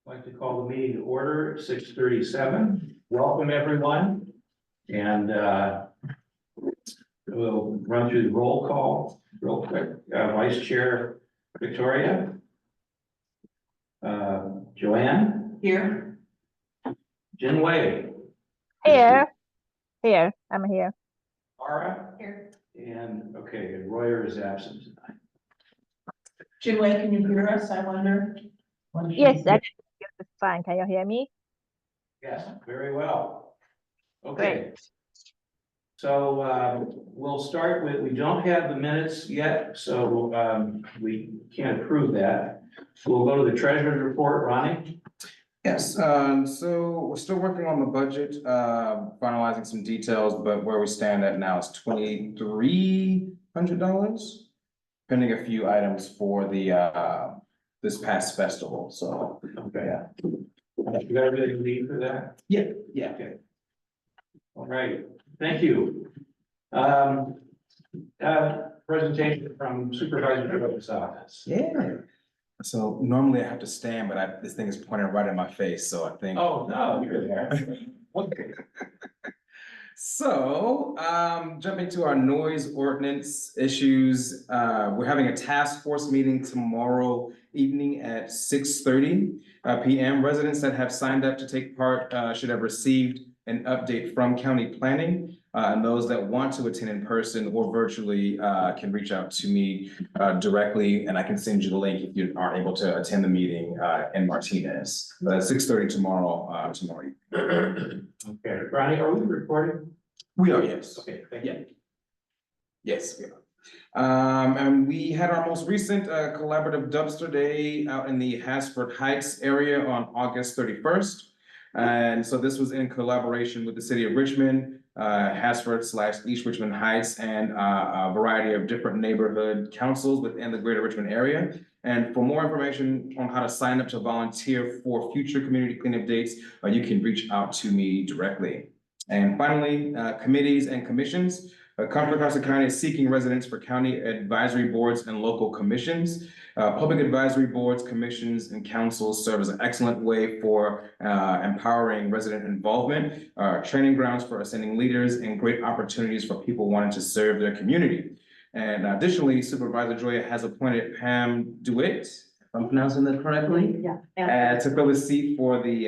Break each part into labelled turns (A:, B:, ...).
A: I'd like to call the meeting to order at 6:37. Welcome, everyone. And we'll run through the roll call real quick. Vice Chair Victoria. Joanne.
B: Here.
A: Jinwei.
C: Here. I'm here.
A: Ara.
B: Here.
A: And okay, Royer is absent tonight.
B: Jinwei, can you hear us? I wonder.
C: Yes, I can hear you fine. Can you hear me?
A: Yes, very well. Okay.
C: Great.
A: So we'll start with, we don't have the minutes yet, so we can't approve that. We'll go to the treasurer's report, Ronnie.
D: Yes, so we're still working on the budget, finalizing some details, but where we stand at now is $2,300, pending a few items for the this past festival, so.
A: Okay.
D: Yeah.
A: You got everything you need for that?
D: Yeah.
A: Okay. All right, thank you. Presentation from Supervisor Joe's office.
D: Yeah. So normally I have to stand, but this thing is pointing right in my face, so I think.
A: Oh, no, you're there. Okay.
D: So, jumping to our noise ordinance issues, we're having a task force meeting tomorrow evening at 6:30 p.m. Residents that have signed up to take part should have received an update from county planning. And those that want to attend in person or virtually can reach out to me directly, and I can send you the link if you aren't able to attend the meeting in Martinez. But at 6:30 tomorrow evening.
A: Okay, Ronnie, are we recording?
D: We are, yes.
A: Okay, thank you.
D: Yeah. Yes, we are. And we had our most recent collaborative dumpster day out in the Hasford Heights area on August 31st. And so this was in collaboration with the city of Richmond, Hasford/East Richmond Heights, and a variety of different neighborhood councils within the greater Richmond area. And for more information on how to sign up to volunteer for future community cleanup dates, you can reach out to me directly. And finally, committees and commissions. Contra Costa County is seeking residents for county advisory boards and local commissions. Public advisory boards, commissions, and councils serve as an excellent way for empowering resident involvement, training grounds for ascending leaders, and great opportunities for people wanting to serve their community. And additionally, Supervisor Joya has appointed Pam DeWitt, if I'm pronouncing that correctly, to fill the seat for the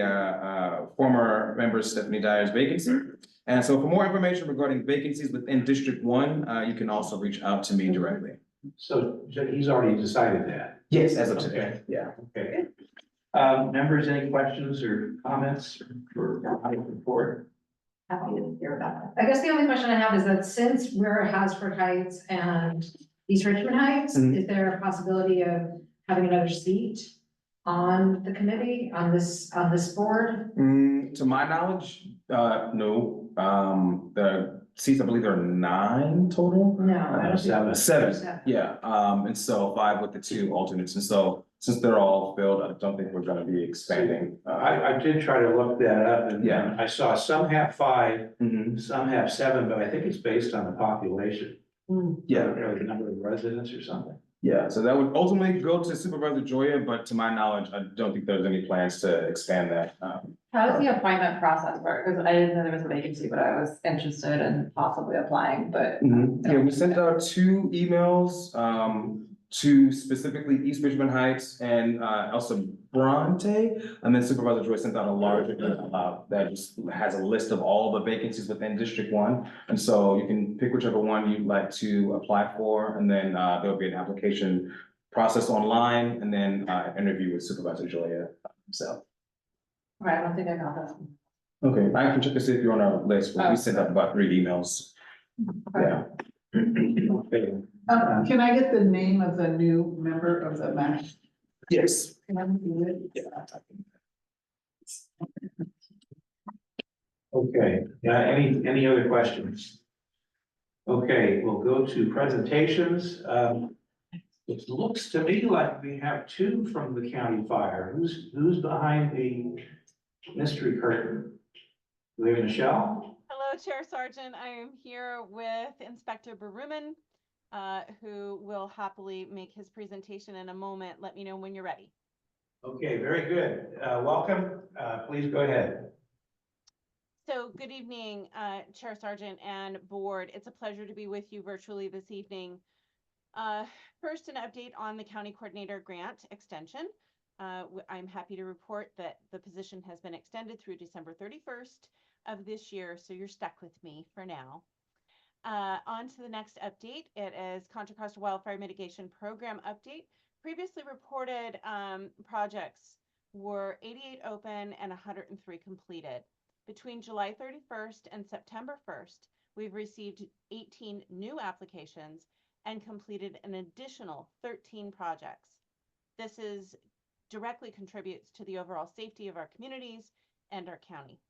D: former member Stephanie Dyer's vacancy. And so for more information regarding vacancies within District 1, you can also reach out to me directly.
A: So he's already decided that?
D: Yes, as of today,
A: Okay.
D: yeah.
A: Okay. Members, any questions or comments for my report?
B: Happy to hear about that. I guess the only question I have is that since we're Hasford Heights and East Richmond Heights, is there a possibility of having another seat on the committee, on this board?
D: To my knowledge, no. The seats, I believe there are 9 total.
B: No, I don't think.
D: Seven,
B: Seven.
D: yeah. And so 5 with the 2 alternates. And so since they're all filled, I don't think we're gonna be expanding.
A: I did try to look that up and
D: Yeah.
A: I saw some have 5,
D: Mhm.
A: some have 7, but I think it's based on the population.
D: Yeah.
A: You know, the number of residents or something.
D: Yeah, so that would ultimately go to Supervisor Joya, but to my knowledge, I don't think there's any plans to expand that.
E: How does the appointment process work? Because I didn't know there was a vacancy, but I was interested in possibly applying, but.
D: Yeah, we sent out 2 emails, to specifically East Richmond Heights and, Elsa Bronte. And then Supervisor Joy sent out a larger email, that just has a list of all the vacancies within District 1. And so you can pick whichever one you'd like to apply for, and then, there'll be an application process online, and then, interview with Supervisor Joya himself.
E: Right, I don't think I got that.
D: Okay, I can check to see if you're on our list, but we sent out about 3 emails. Yeah.
A: Okay.
F: Can I get the name of the new member of the MAC?
D: Yes.
F: Can I do it?
D: Yeah.
A: Okay, any other questions? Okay, we'll go to presentations. It looks to me like we have 2 from the county fire. Who's behind the mystery curtain? Do we have Michelle?
G: Hello, Chair Sargent. I am here with Inspector Baruman, who will happily make his presentation in a moment. Let me know when you're ready.
A: Okay, very good. Welcome. Please go ahead.
G: So good evening, Chair Sargent and Board. It's a pleasure to be with you virtually this evening. First, an update on the County Coordinator Grant extension. I'm happy to report that the position has been extended through December 31st of this year, so you're stuck with me for now. On to the next update. It is Contra Costa Wildfire Mitigation Program update. Previously reported projects were 88 open and 103 completed. Between July 31st and September 1st, we've received 18 new applications and completed an additional 13 projects. This directly contributes to the overall safety of our communities and our county.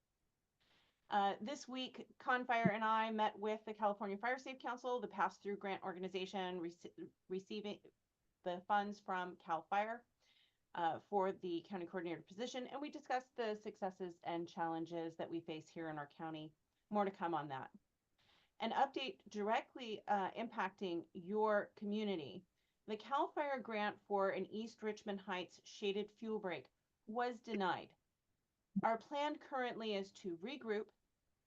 G: This week, Confire and I met with the California Fire Safe Council, the pass-through grant organization receiving the funds from CAL FIRE for the county coordinator position, and we discussed the successes and challenges that we face here in our county. More to come on that. An update directly impacting your community. The CAL FIRE grant for an East Richmond Heights shaded fuel break was denied. Our plan currently is to regroup,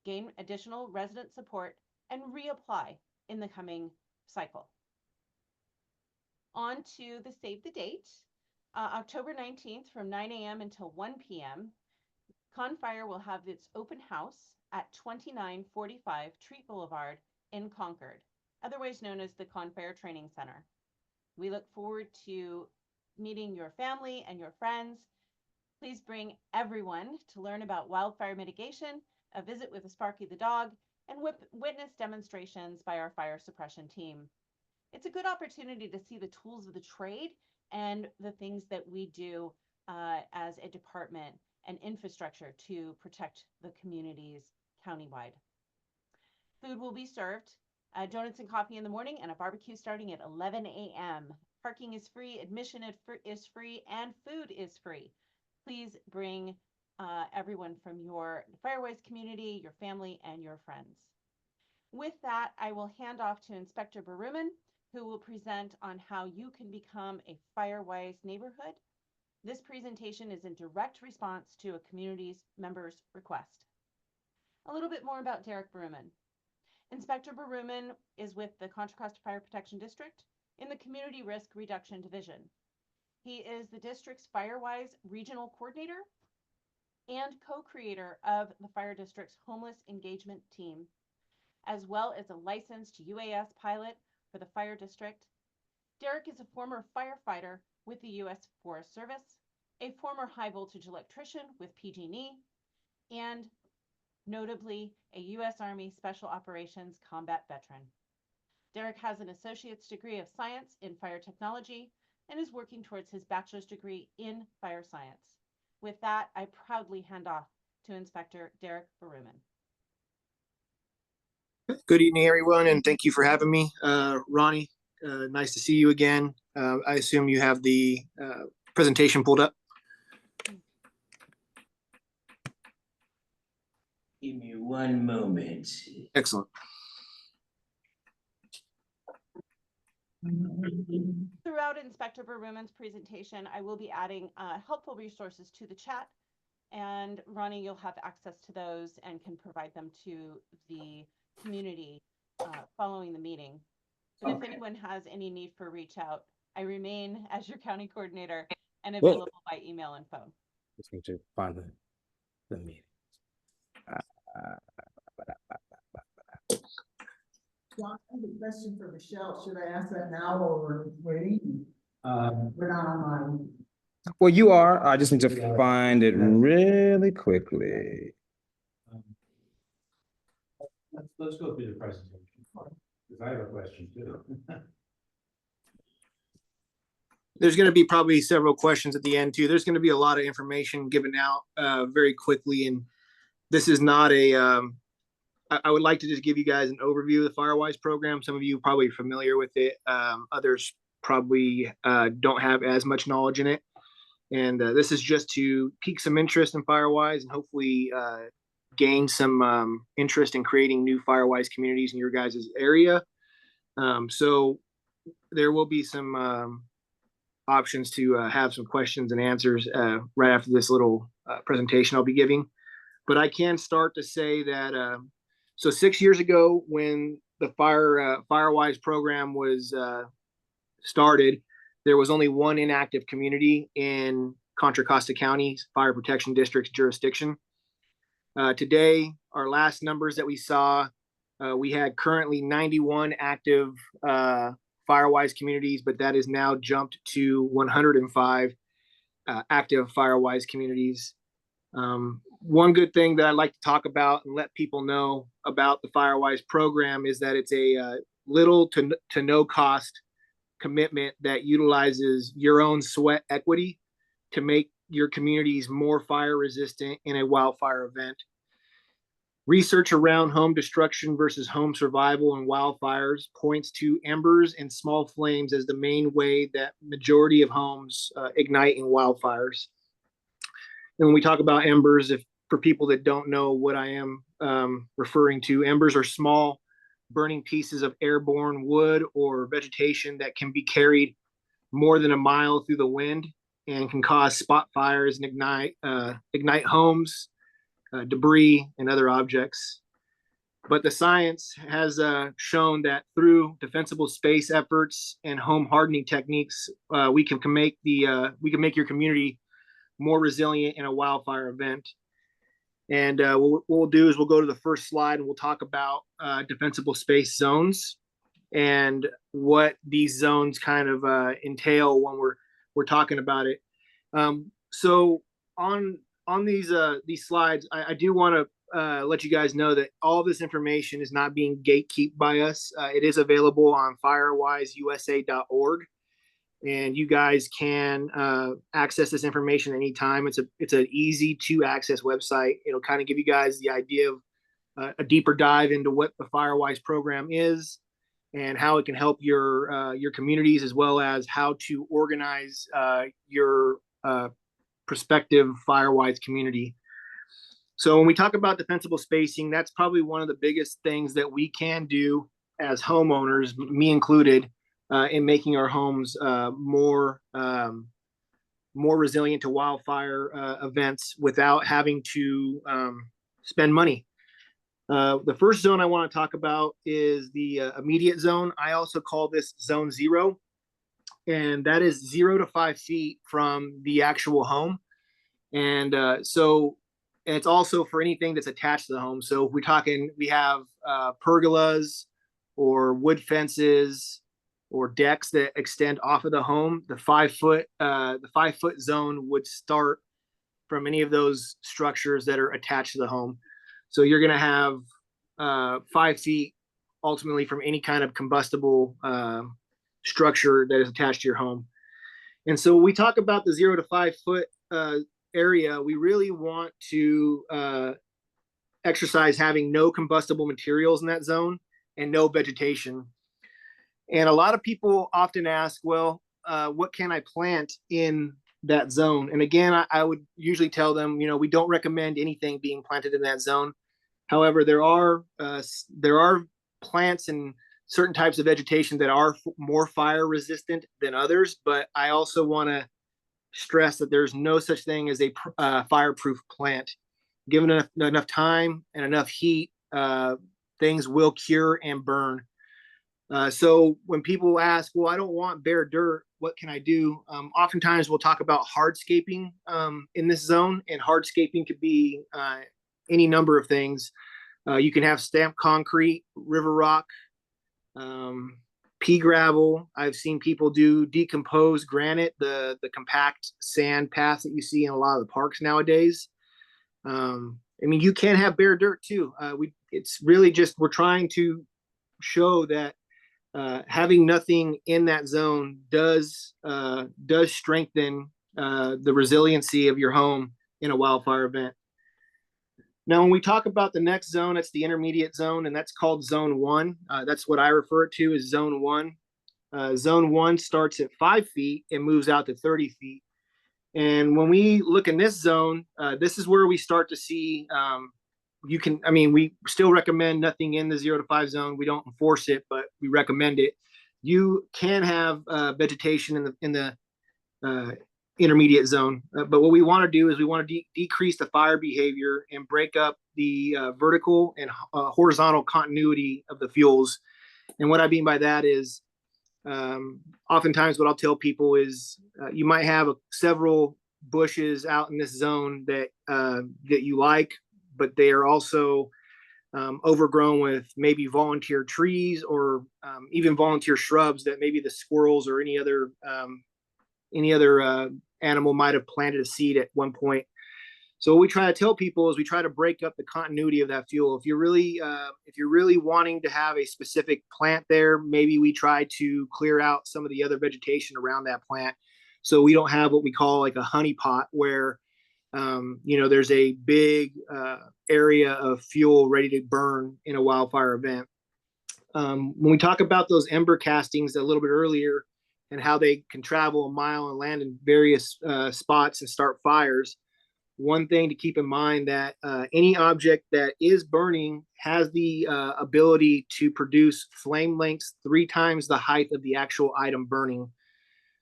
G: gain additional resident support, and reapply in the coming cycle. On to the save the date. October 19th from 9 a.m. until 1 p.m. Confire will have its open house at 2945 Treat Boulevard in Concord, otherwise known as the Confire Training Center. We look forward to meeting your family and your friends. Please bring everyone to learn about wildfire mitigation, a visit with a Sparky the dog, and witness demonstrations by our fire suppression team. It's a good opportunity to see the tools of the trade and the things that we do as a department and infrastructure to protect the communities countywide. Food will be served, donuts and coffee in the morning, and a barbecue starting at 11 a.m. Parking is free, admission is free, and food is free. Please bring everyone from your Firewise community, your family, and your friends. With that, I will hand off to Inspector Baruman, who will present on how you can become a Firewise neighborhood. This presentation is in direct response to a community's member's request. A little bit more about Derek Baruman. Inspector Baruman is with the Contra Costa Fire Protection District in the Community Risk Reduction Division. He is the district's Firewise Regional Coordinator and co-creator of the Fire District's Homeless Engagement Team, as well as a licensed UAS pilot for the Fire District. Derek is a former firefighter with the U.S. Forest Service, a former high-voltage electrician with PG&E, and notably a U.S. Army Special Operations combat veteran. Derek has an associate's degree of science in fire technology and is working towards his bachelor's degree in fire science. With that, I proudly hand off to Inspector Derek Baruman.
H: Good evening, everyone, and thank you for having me. Ronnie, nice to see you again. I assume you have the presentation pulled up.
I: Give me one moment.
H: Excellent.
G: Throughout Inspector Baruman's presentation, I will be adding helpful resources to the chat, and Ronnie, you'll have access to those and can provide them to the community following the meeting. But if anyone has any need for reach out, I remain as your county coordinator and available by email and phone.
I: Just need to find the meeting.
F: John, I have a question for Michelle. Should I ask that now or waiting? We're not online.
I: Well, you are. I just need to find it really quickly.
A: Let's go through the presentation, because I have a question too.
H: There's going to be probably several questions at the end too. There's going to be a lot of information given out very quickly, and this is not a. I would like to just give you guys an overview of the Firewise program. Some of you are probably familiar with it. Others probably don't have as much knowledge in it. And this is just to pique some interest in Firewise and hopefully gain some interest in creating new Firewise communities in your guys' area. So there will be some options to have some questions and answers right after this little presentation I'll be giving. But I can start to say that so 6 years ago, when the Firewise program was started, there was only one inactive community in Contra Costa County's Fire Protection District's jurisdiction. Today, our last numbers that we saw, we had currently 91 active Firewise communities, but that is now jumped to 105 active Firewise communities. One good thing that I'd like to talk about and let people know about the Firewise program is that it's a little to no cost commitment that utilizes your own sweat equity to make your communities more fire resistant in a wildfire event. Research around home destruction versus home survival in wildfires points to embers and small flames as the main way that majority of homes ignite in wildfires. And when we talk about embers, if for people that don't know what I am referring to, embers are small burning pieces of airborne wood or vegetation that can be carried more than a mile through the wind and can cause spot fires and ignite homes, debris, and other objects. But the science has shown that through defensible space efforts and home hardening techniques, we can make your community more resilient in a wildfire event. And what we'll do is we'll go to the first slide and we'll talk about defensible space zones and what these zones kind of entail when we're talking about it. So on these slides, I do want to let you guys know that all this information is not being gatekept by us. It is available on firewiseusa.org. And you guys can access this information anytime. It's an easy to access website. It'll kind of give you guys the idea of a deeper dive into what the Firewise program is and how it can help your communities, as well as how to organize your prospective Firewise community. So when we talk about defensible spacing, that's probably one of the biggest things that we can do as homeowners, me included, in making our homes more resilient to wildfire events without having to spend money. The first zone I want to talk about is the immediate zone. I also call this zone 0, and that is 0 to 5 feet from the actual home. And so it's also for anything that's attached to the home. So if we're talking, we have pergolas or wood fences or decks that extend off of the home, the 5 foot zone would start from any of those structures that are attached to the home. So you're going to have 5 feet ultimately from any kind of combustible structure that is attached to your home. And so when we talk about the 0 to 5 foot area, we really want to exercise having no combustible materials in that zone and no vegetation. And a lot of people often ask, well, what can I plant in that zone? And again, I would usually tell them, we don't recommend anything being planted in that zone. However, there are plants and certain types of vegetation that are more fire resistant than others. But I also want to stress that there's no such thing as a fireproof plant. Given enough time and enough heat, things will cure and burn. So when people ask, well, I don't want bare dirt, what can I do? Oftentimes we'll talk about hardscaping in this zone, and hardscaping could be any number of things. You can have stamped concrete, river rock, pea gravel. I've seen people do decomposed granite, the compact sand paths that you see in a lot of the parks nowadays. You can have bare dirt too. It's really just, we're trying to show that having nothing in that zone does strengthen the resiliency of your home in a wildfire event. Now, when we talk about the next zone, it's the intermediate zone, and that's called zone 1. That's what I refer to as zone 1. Zone 1 starts at 5 feet and moves out to 30 feet. And when we look in this zone, this is where we start to see, we still recommend nothing in the 0 to 5 zone. We don't enforce it, but we recommend it. You can have vegetation in intermediate zone. But what we want to do is we want to decrease the fire behavior and break up the vertical and horizontal continuity of the fuels. And what I mean by that is oftentimes what I'll tell people is you might have several bushes out in this zone that you like, but they are also overgrown with maybe volunteer trees or even volunteer shrubs that maybe the squirrels or any other animal might have planted a seed at one point. So what we try to tell people is we try to break up the continuity of that fuel. If you're really wanting to have a specific plant there, maybe we try to clear out some of the other vegetation around that plant, so we don't have what we call like a honey pot where there's a big area of fuel ready to burn in a wildfire event. When we talk about those ember castings a little bit earlier and how they can travel a mile and land in various spots and start fires, one thing to keep in mind that any object that is burning has the ability to produce flame lengths 3 times the height of the actual item burning.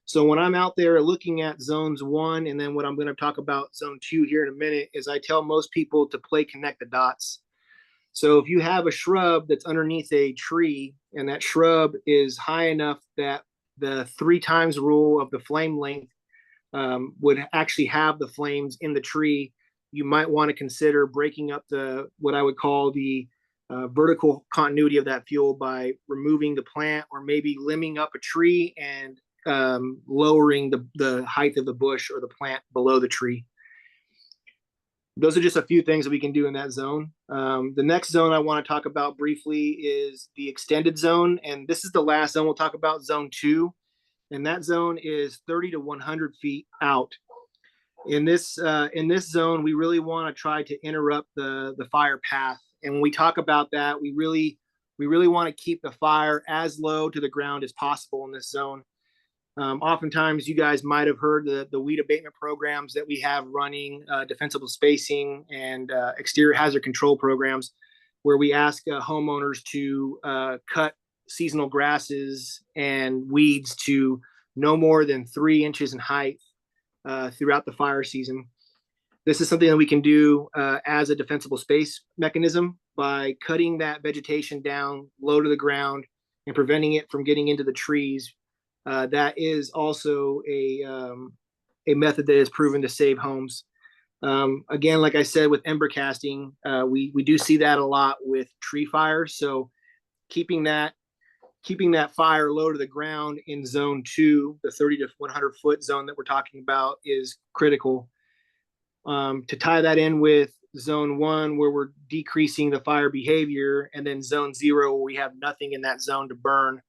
H: So when I'm out there looking at zones 1, and then what I'm going to talk about zone 2 here in a minute, is I tell most people to play connect the dots. So if you have a shrub that's underneath a tree and that shrub is high enough that the 3 times rule of the flame length would actually have the flames in the tree, you might want to consider breaking up what I would call the vertical continuity of that fuel by removing the plant, or maybe limbing up a tree and lowering the height of the bush or the plant below the tree. Those are just a few things that we can do in that zone. The next zone I want to talk about briefly is the extended zone, and this is the last zone we'll talk about, zone 2. And that zone is 30 to 100 feet out. In this zone, we really want to try to interrupt the fire path. And when we talk about that, we really want to keep the fire as low to the ground as possible in this zone. Oftentimes, you guys might have heard the weed abatement programs that we have running, defensible spacing and exterior hazard control programs, where we ask homeowners to cut seasonal grasses and weeds to no more than 3 inches in height throughout the fire season. This is something that we can do as a defensible space mechanism by cutting that vegetation down low to the ground and preventing it from getting into the trees. That is also a method that is proven to save homes. Again, like I said, with ember casting, we do see that a lot with tree fires. So keeping that fire low to the ground in zone 2, the 30 to 100 foot zone that we're talking about, is critical. To tie that in with zone 1, where we're decreasing the fire behavior, and then zone 0, where we have nothing in that zone to burn,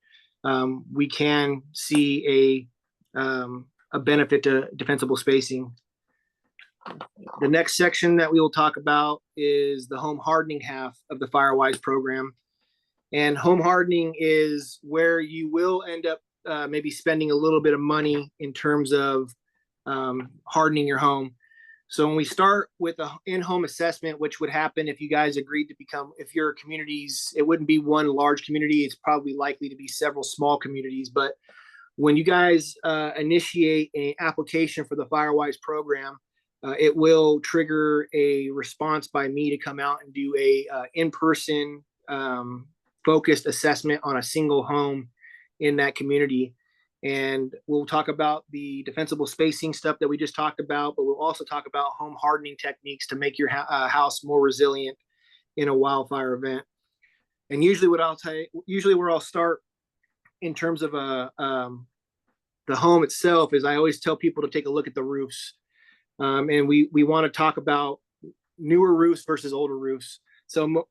H: we can see a benefit to defensible spacing. The next section that we will talk about is the home hardening half of the FireWise program. And home hardening is where you will end up maybe spending a little bit of money in terms of hardening your home. So when we start with an in-home assessment, which would happen if you guys agreed to if your communities, it wouldn't be one large community, it's probably likely to be several small communities. But when you guys initiate an application for the FireWise program, it will trigger a response by me to come out and do a in-person focused assessment on a single home in that community. And we'll talk about the defensible spacing stuff that we just talked about, but we'll also talk about home hardening techniques to make your house more resilient in a wildfire event. And usually where I'll start in terms of the home itself is I always tell people to take a look at the roofs. And we want to talk about newer roofs versus older roofs. So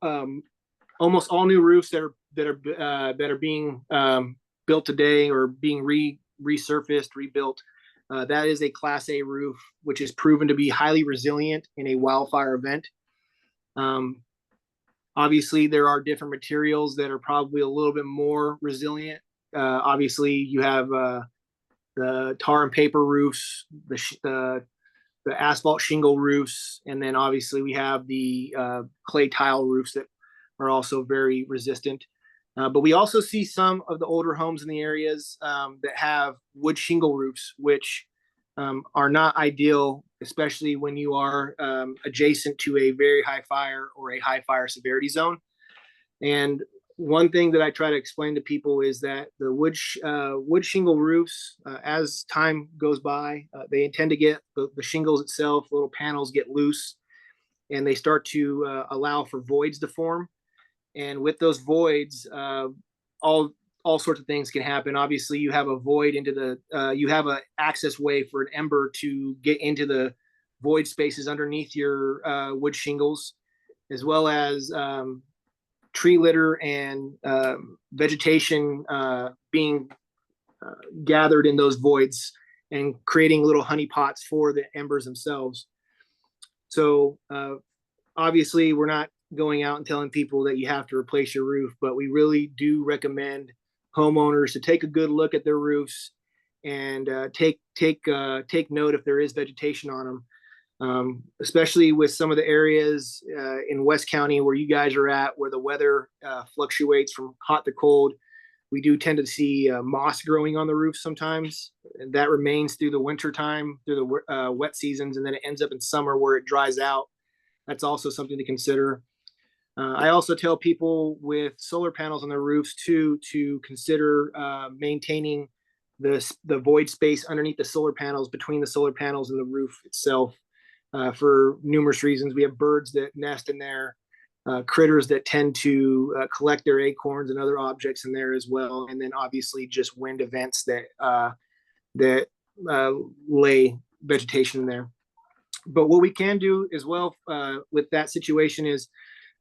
H: almost all new roofs that are being built today or being resurfaced, rebuilt, that is a Class A roof, which is proven to be highly resilient in a wildfire event. Obviously, there are different materials that are probably a little bit more resilient. Obviously, you have the tar and paper roofs, the asphalt shingle roofs, and then obviously we have the clay tile roofs that are also very resistant. But we also see some of the older homes in the areas that have wood shingle roofs, which are not ideal, especially when you are adjacent to a very high fire or a high fire severity zone. And one thing that I try to explain to people is that the wood shingle roofs, as time goes by, they tend to get the shingles itself, little panels get loose, and they start to allow for voids to form. And with those voids, all sorts of things can happen. Obviously, you have a void into you have an access way for an ember to get into the void spaces underneath your wood shingles, as well as tree litter and vegetation being gathered in those voids and creating little honey pots for the embers themselves. So obviously we're not going out and telling people that you have to replace your roof, but we really do recommend homeowners to take a good look at their roofs and take note if there is vegetation on them. Especially with some of the areas in West County where you guys are at, where the weather fluctuates from hot to cold. We do tend to see moss growing on the roof sometimes. And that remains through the winter time, through the wet seasons, and then it ends up in summer where it dries out. That's also something to consider. I also tell people with solar panels on their roofs to consider maintaining the void space underneath the solar panels, between the solar panels and the roof itself. For numerous reasons. We have birds that nest in there, critters that tend to collect their acorns and other objects in there as well. And then obviously just wind events that lay vegetation in there. But what we can do as well with that situation is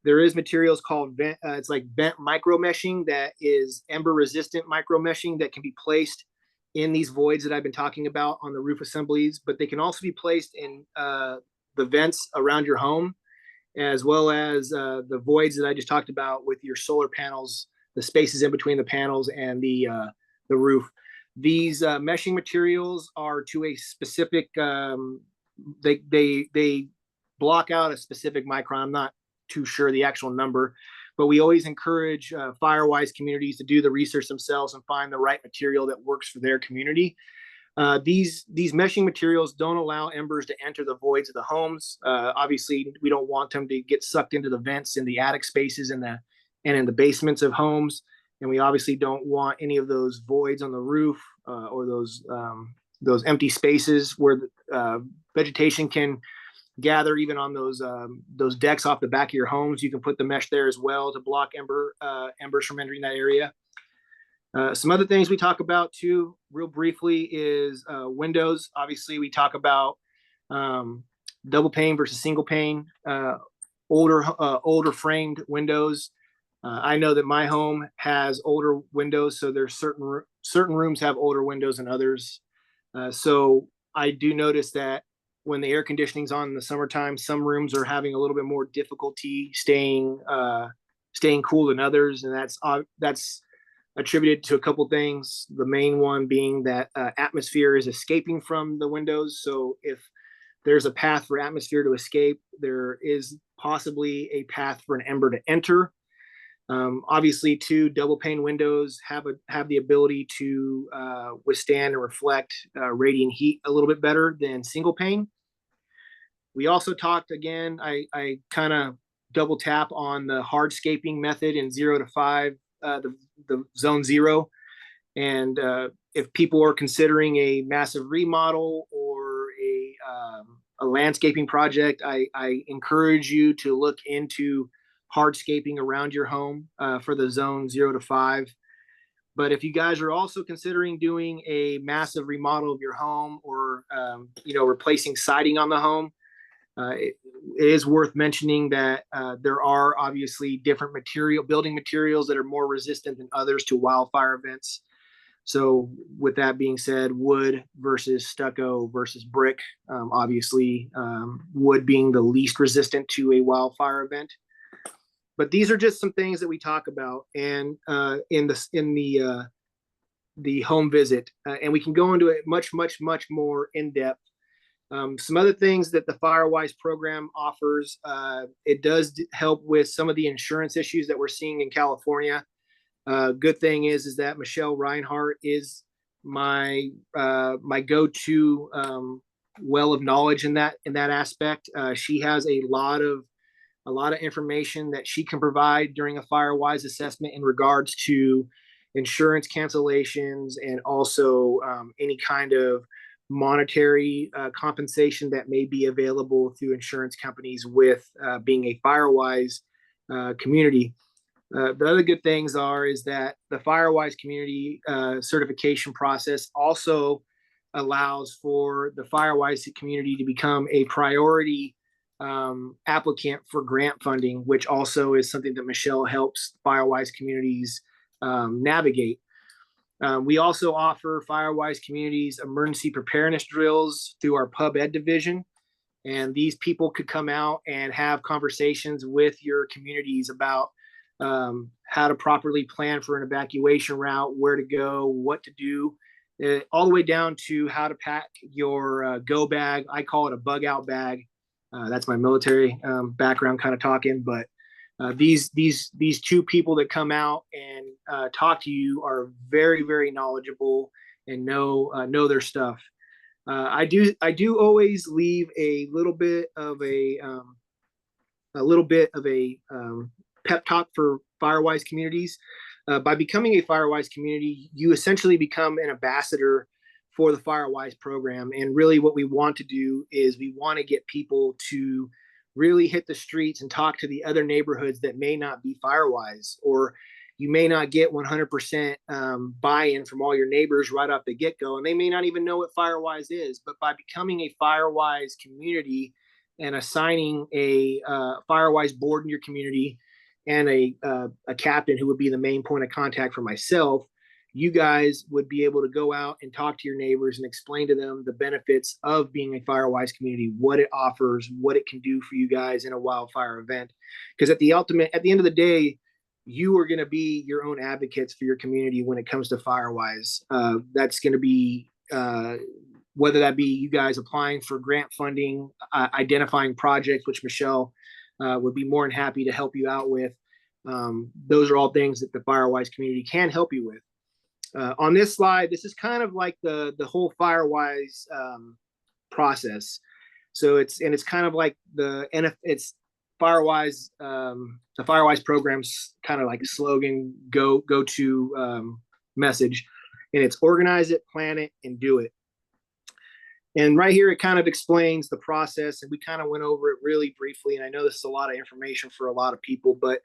H: there is materials called it's like vent micro meshing that is ember resistant micro meshing that can be placed in these voids that I've been talking about on the roof assemblies, but they can also be placed in the vents around your home, as well as the voids that I just talked about with your solar panels, the spaces in between the panels and the roof. These meshing materials are to a specific, they block out a specific micron. I'm not too sure the actual number, but we always encourage Firewise communities to do the research themselves and find the right material that works for their community. These meshing materials don't allow embers to enter the voids of the homes. Obviously, we don't want them to get sucked into the vents in the attic spaces and in the basements of homes. And we obviously don't want any of those voids on the roof or those empty spaces where vegetation can gather even on those decks off the back of your homes. You can put the mesh there as well to block embers from entering that area. Some other things we talk about too, real briefly, is windows. Obviously, we talk about double pane versus single pane, older framed windows. I know that my home has older windows, so there's certain rooms have older windows than others. So I do notice that when the air conditioning's on in the summertime, some rooms are having a little bit more difficulty staying cool than others, and that's attributed to a couple things. The main one being that atmosphere is escaping from the windows. So if there's a path for atmosphere to escape, there is possibly a path for an ember to enter. Obviously, too, double pane windows have the ability to withstand and reflect radiant heat a little bit better than single pane. We also talked, again, I kind of double tap on the hardscaping method in 0 to 5, the zone 0. And if people are considering a massive remodel or a landscaping project, I encourage you to look into hardscaping around your home for the zone 0 to 5. But if you guys are also considering doing a massive remodel of your home or replacing siding on the home, it is worth mentioning that there are obviously different building materials that are more resistant than others to wildfire events. So with that being said, wood versus stucco versus brick, obviously wood being the least resistant to a wildfire event. But these are just some things that we talk about and in the home visit, and we can go into it much more in depth. Some other things that the Firewise program offers, it does help with some of the insurance issues that we're seeing in California. Good thing is that Michelle Reinhardt is my my go-to well of knowledge in that aspect. She has a lot of information that she can provide during a FireWise assessment in regards to insurance cancellations and also any kind of monetary compensation that may be available through insurance companies with being a FireWise community. The other good things is that the FireWise community certification process also allows for the FireWise community to become a priority applicant for grant funding, which also is something that Michelle helps FireWise communities navigate. We also offer FireWise communities emergency preparedness drills through our Pub Ed division. And these people could come out and have conversations with your communities about how to properly plan for an evacuation route, where to go, what to do, all the way down to how to pack your go bag. I call it a bug out bag. That's my military background kind of talking, but these two people that come out and talk to you are very, very knowledgeable and know their stuff. I do always leave a little bit of a pep talk for FireWise communities. By becoming a FireWise community, you essentially become an ambassador for the FireWise program. And really what we want to do is we want to get people to really hit the streets and talk to the other neighborhoods that may not be FireWise, or you may not get 100% buy-in from all your neighbors right off the get-go, and they may not even know what FireWise is. But by becoming a FireWise community and assigning a FireWise board in your community and a captain who would be the main point of contact for myself, you guys would be able to go out and talk to your neighbors and explain to them the benefits of being a FireWise community, what it offers, what it can do for you guys in a wildfire event. Because at the end of the day, you are going to be your own advocates for your community when it comes to FireWise. That's going to be whether that be you guys applying for grant funding, identifying projects, which Michelle would be more than happy to help you out with. Those are all things that the FireWise community can help you with. On this slide, this is kind of like the whole FireWise process. So it's kind of like it's FireWise, the FireWise program's kind of like slogan, go to message, and it's organize it, plan it, and do it. And right here, it kind of explains the process, and we kind of went over it really briefly. And I know this is a lot of information for a lot of people, but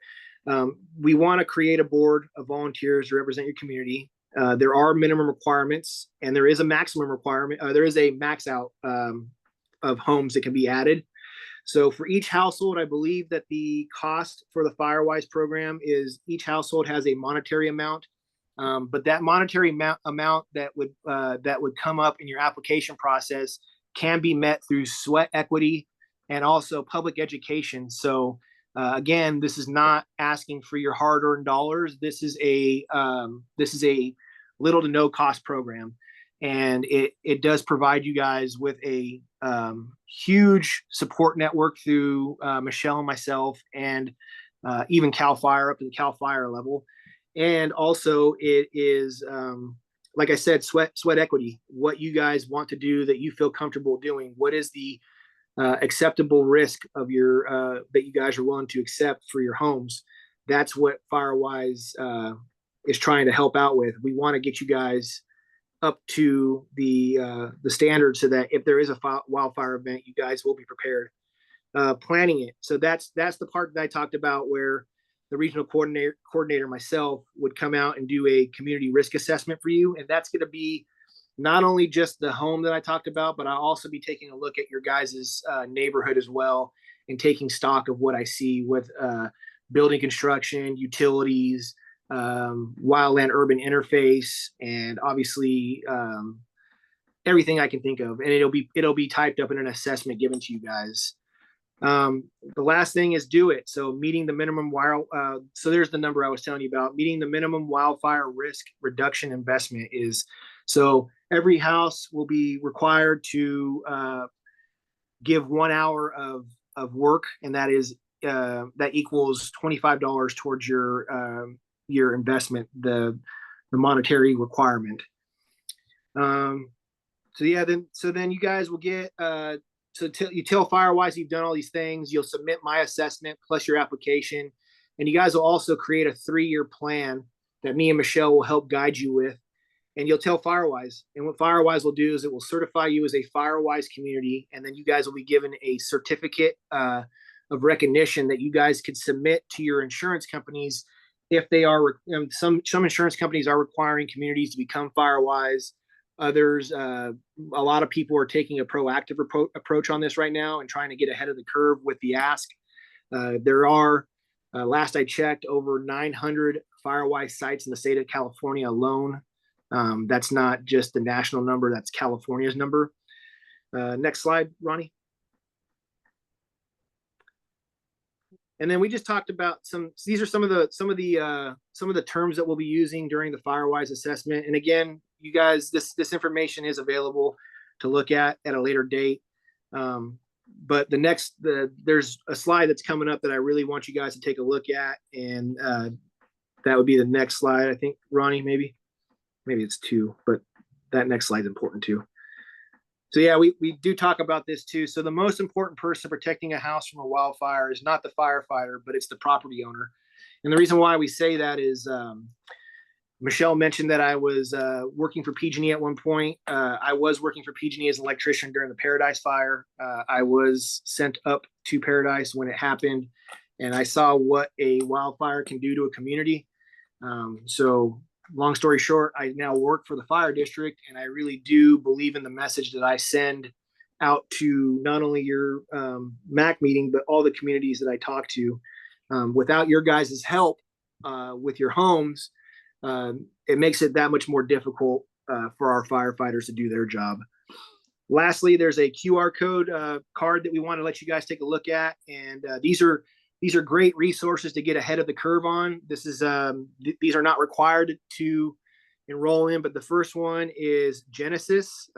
H: we want to create a board of volunteers to represent your community. There are minimum requirements, and there is a maximum requirement. There is a max out of homes that can be added. So for each household, I believe that the cost for the FireWise program is each household has a monetary amount. But that monetary amount that would come up in your application process can be met through sweat equity and also public education. So again, this is not asking for your hard-earned dollars. This is a little to no cost program, and it does provide you guys with a huge support network through Michelle and myself, and even CAL FIRE up to the CAL FIRE level. And also it is, like I said, sweat equity, what you guys want to do that you feel comfortable doing. What is the acceptable risk of your that you guys are willing to accept for your homes? That's what FireWise is trying to help out with. We want to get you guys up to the standard so that if there is a wildfire event, you guys will be prepared. Planning it. So that's the part that I talked about, where the regional coordinator myself would come out and do a community risk assessment for you. And that's going to be not only just the home that I talked about, but I'll also be taking a look at your guys' neighborhood as well, and taking stock of what I see with building construction, utilities, wildland urban interface, and obviously everything I can think of. And it'll be typed up in an assessment given to you guys. The last thing is do it. So meeting the minimum so there's the number I was telling you about. Meeting the minimum wildfire risk reduction investment is, so every house will be required to give 1 hour of work, and that is that equals $25 towards your investment, the monetary requirement. So yeah, then you guys will get, you tell Firewise you've done all these things, you'll submit my assessment plus your application. And you guys will also create a 3-year plan that me and Michelle will help guide you with. And you'll tell Firewise. And what Firewise will do is it will certify you as a Firewise community. And then you guys will be given a certificate of recognition that you guys could submit to your insurance companies if they are, some insurance companies are requiring communities to become Firewise. Others, a lot of people are taking a proactive approach on this right now and trying to get ahead of the curve with the ask. There are, last I checked, over 900 Firewise sites in the state of California alone. That's not just the national number, that's California's number. Next slide, Ronnie. And then we just talked about these are some of the terms that we'll be using during the Firewise assessment. And again, you guys, this information is available to look at a later date. But there's a slide that's coming up that I really want you guys to take a look at. And that would be the next slide. I think, Ronnie, maybe it's 2, but that next slide is important too. So yeah, we do talk about this too. So the most important person protecting a house from a wildfire is not the firefighter, but it's the property owner. And the reason why we say that is Michelle mentioned that I was working for PG&E at one point. I was working for PG&E as an electrician during the Paradise Fire. I was sent up to Paradise when it happened, and I saw what a wildfire can do to a community. So long story short, I now work for the fire district, and I really do believe in the message that I send out to not only your MAC meeting, but all the communities that I talk to. Without your guys' help with your homes, it makes it that much more difficult for our firefighters to do their job. Lastly, there's a QR code card that we want to let you guys take a look at, and these are great resources to get ahead of the curve on. These are not required to enroll in, but the first one is Genesis.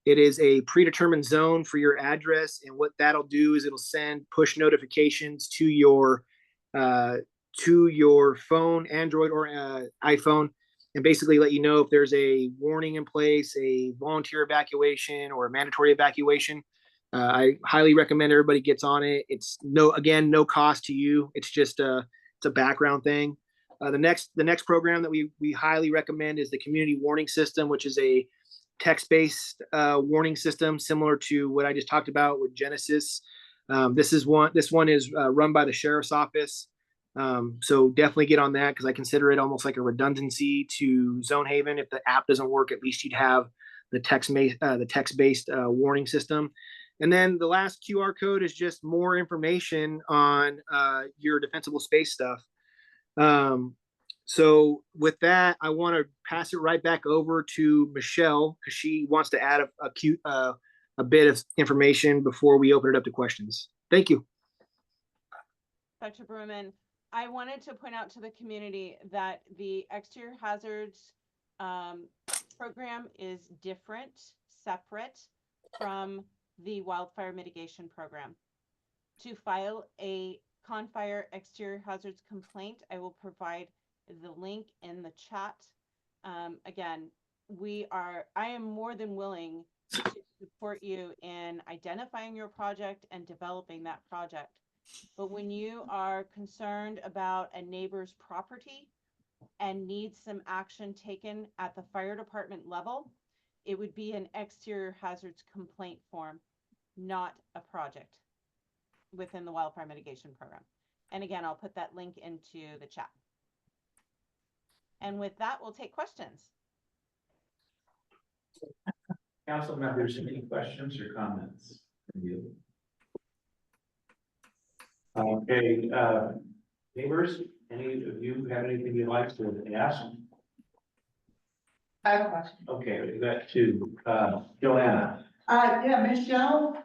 H: It is a predetermined zone for your address, and what that'll do is it'll send push notifications to your phone, Android or iPhone, and basically let you know if there's a warning in place, a volunteer evacuation or a mandatory evacuation. I highly recommend everybody gets on it. It's no cost to you. It's just it's a background thing. The next program that we highly recommend is the community warning system, which is a text-based warning system similar to what I just talked about with Genesis. This one is run by the sheriff's office. So definitely get on that, because I consider it almost like a redundancy to Zone Haven. If the app doesn't work, at least you'd have the text-based warning system. And then the last QR code is just more information on your defensible space stuff. So with that, I want to pass it right back over to Michelle, because she wants to add a bit of information before we open it up to questions. Thank you.
G: Dr. Berman, I wanted to point out to the community that the exterior hazards program is separate from the wildfire mitigation program. To file a Confire exterior hazards complaint, I will provide the link in the chat. Again, I am more than willing to support you in identifying your project and developing that project. But when you are concerned about a neighbor's property and need some action taken at the fire department level, it would be an exterior hazards complaint form, not a project within the wildfire mitigation program. And again, I'll put that link into the chat. And with that, we'll take questions.
A: Council members, any questions or comments from you? Okay, neighbors, any of you have anything you'd like to ask?
E: I have a question.
A: Okay, we got 2. Joanna.
F: Yeah, Michelle,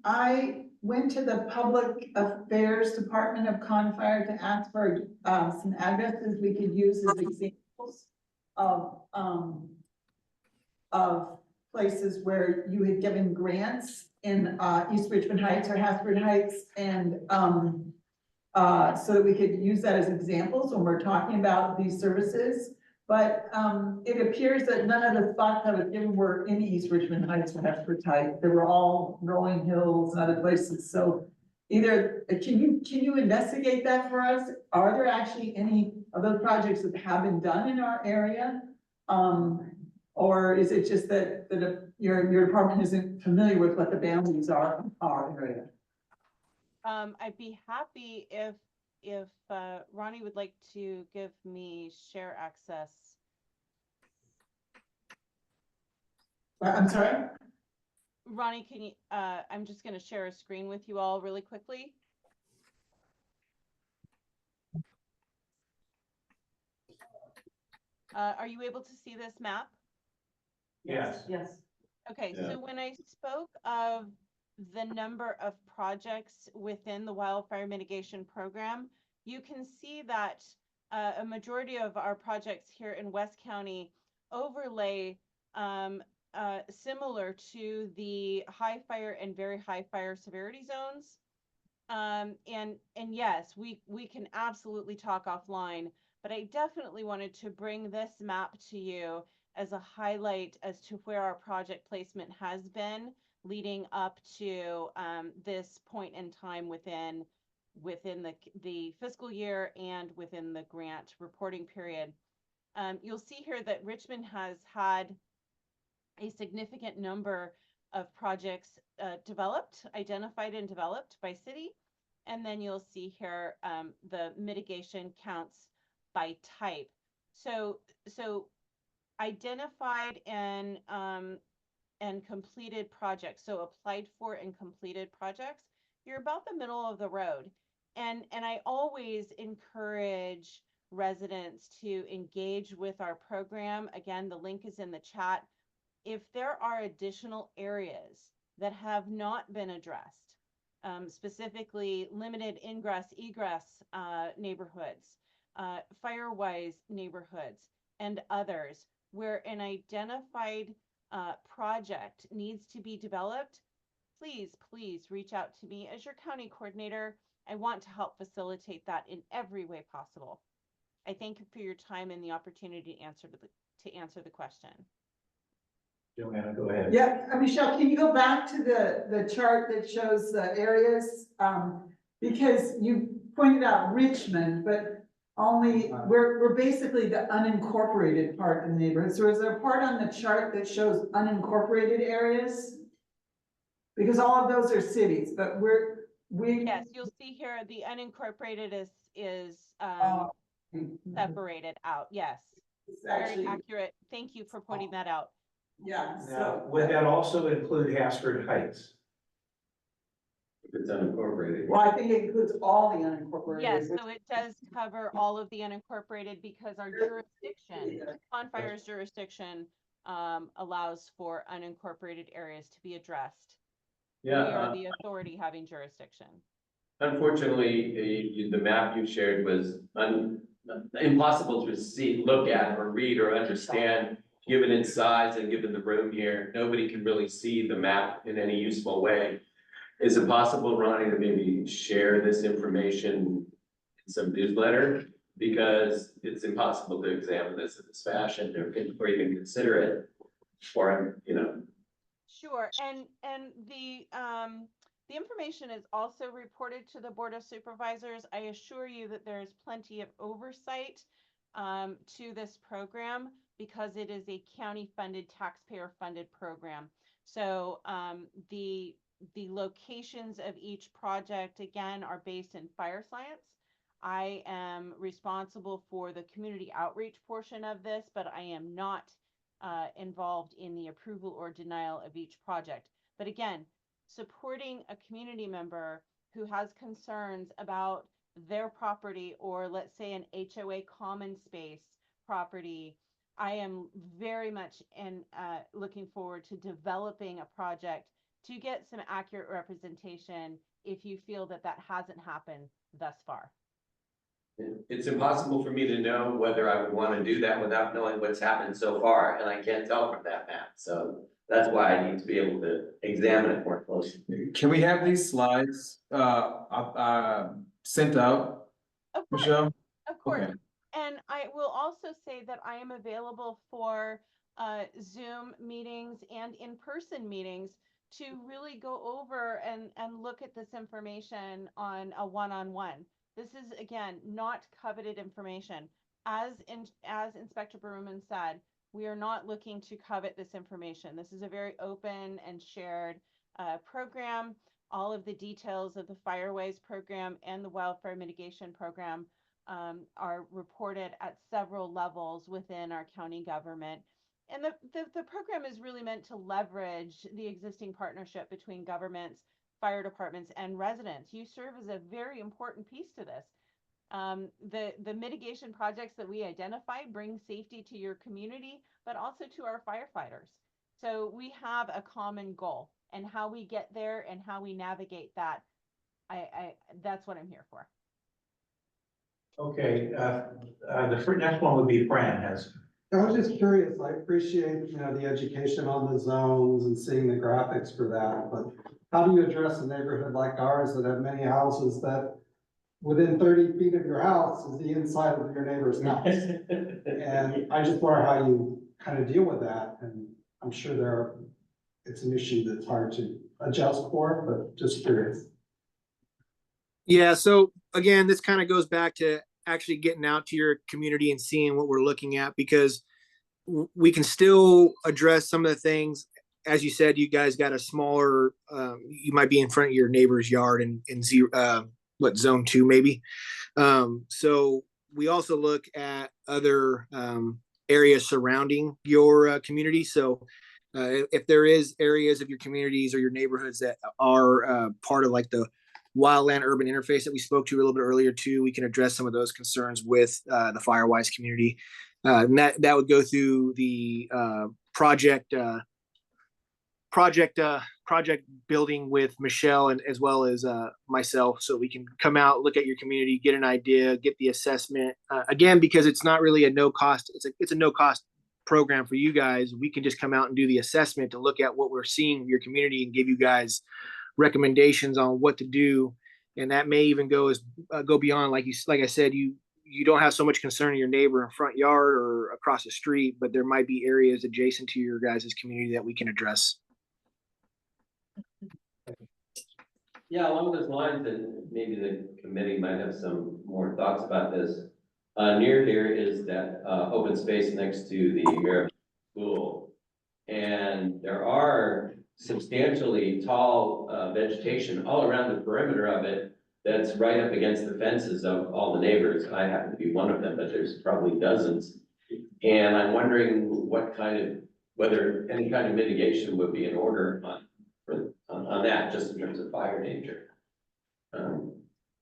F: I went to the Public Affairs Department of Confire to ask for some addresses we could use as examples of places where you had given grants in East Richmond Heights or Hasford Heights, and so that we could use that as examples when we're talking about these services. But, it appears that none of the spots I was given were in East Richmond Heights or Hesper type. They were all rolling hills and other places, so either, can you investigate that for us? Are there actually any of those projects that have been done in our area? Or is it just that, your department isn't familiar with what the boundaries are of our area?
G: I'd be happy if Ronnie would like to give me share access.
F: I'm sorry?
G: Ronnie, can you, I'm just gonna share a screen with you all really quickly. Are you able to see this map?
A: Yes.
E: Yes.
G: Okay,
D: Yeah.
G: so when I spoke of the number of projects within the wildfire mitigation program, you can see that a majority of our projects here in West County overlay similar to the high fire and very high fire severity zones. And yes, we can absolutely talk offline, but I definitely wanted to bring this map to you as a highlight as to where our project placement has been leading up to this point in time within the fiscal year and within the grant reporting period. You'll see here that Richmond has had a significant number of projects identified and developed by city. And then you'll see here the mitigation counts by type. So identified and completed projects, so applied for and completed projects, you're about the middle of the road. And I always encourage residents to engage with our program. Again, the link is in the chat. If there are additional areas that have not been addressed, specifically limited ingress, egress neighborhoods, firewise neighborhoods, and others, where an identified project needs to be developed, please reach out to me as your county coordinator. I want to help facilitate that in every way possible. I thank you for your time and the opportunity to answer the question.
A: Joanna, go ahead.
F: Yeah, Michelle, can you go back to the chart that shows the areas? Because you pointed out Richmond, but only, we're basically the unincorporated part of the neighborhood. So is there a part on the chart that shows unincorporated areas? Because all of those are cities, but
G: Yes, you'll see here the unincorporated is separated out. Yes, very accurate. Thank you for pointing that out.
F: Yeah.
A: Now, would that also include Haskard Heights?
J: If it's unincorporated.
F: Well, I think it includes all the unincorporated.
G: Yes, so it does cover all of the unincorporated because our jurisdiction, Confire's jurisdiction, allows for unincorporated areas to be addressed.
J: Yeah.
G: We are the authority having jurisdiction.
J: Unfortunately, the map you shared was impossible to look at or read or understand, given its size and given the room here. Nobody can really see the map in any useful way. Is it possible, Ronnie, to maybe share this information in some newsletter? Because it's impossible to examine this in this fashion or even consider it, or,
G: Sure, and the information is also reported to the Board of Supervisors. I assure you that there is plenty of oversight to this program because it is a county-funded, taxpayer-funded program. So the locations of each project, again, are based in fire science. I am responsible for the community outreach portion of this, but I am not involved in the approval or denial of each project. But again, supporting a community member who has concerns about their property, or let's say an HOA common space property, I am very much looking forward to developing a project to get some accurate representation if you feel that that hasn't happened thus far.
J: it's impossible for me to know whether I would want to do that without knowing what's happened so far, and I can't tell from that map. So that's why I need to be able to examine it more closely.
D: Can we have these slides sent out,
G: Of course,
D: Michelle?
G: of course.
D: Okay.
G: And I will also say that I am available for Zoom meetings and in-person meetings to really go over and look at this information on a one-on-one. This is, again, not coveted information. As Inspector Berman said, we are not looking to covet this information. This is a very open and shared program. All of the details of the Fireways program and the wildfire mitigation program are reported at several levels within our county government. And the program is really meant to leverage the existing partnership between governments, fire departments, and residents. You serve as a very important piece to this. The mitigation projects that we identify bring safety to your community, but also to our firefighters. So we have a common goal, and how we get there and how we navigate that, that's what I'm here for.
A: Okay, next one would be Fran has.
K: I was just curious, I appreciate, the education on the zones and seeing the graphics for that, but how do you address a neighborhood like ours that have many houses that within 30 feet of your house is the inside of your neighbor's house? And I just wonder how you kind of deal with that, and I'm sure it's an issue that's hard to adjust for, but just curious.
H: Yeah, so again, this kind of goes back to actually getting out to your community and seeing what we're looking at, because we can still address some of the things. As you said, you guys got a smaller, you might be in front of your neighbor's yard in zone 2 maybe. So we also look at other areas surrounding your community. So if there is areas of your communities or your neighborhoods that are part of like the wildland urban interface that we spoke to a little bit earlier too, we can address some of those concerns with the Firewise community. And that would go through the project building with Michelle and as well as myself, so we can come out, look at your community, get an idea, get the assessment. Again, because it's not really a no cost, it's a no cost program for you guys. We can just come out and do the assessment to look at what we're seeing in your community and give you guys recommendations on what to do. And that may even go beyond, like I said, you don't have so much concern in your neighbor in front yard or across the street, but there might be areas adjacent to your guys' community that we can address.
J: Yeah, along those lines, and maybe the committee might have some more thoughts about this. Near here is that open space next to the American School. And there are substantially tall vegetation all around the perimeter of it that's right up against the fences of all the neighbors. I happen to be one of them, but there's probably dozens. And I'm wondering whether any kind of mitigation would be in order on that, just in terms of fire danger.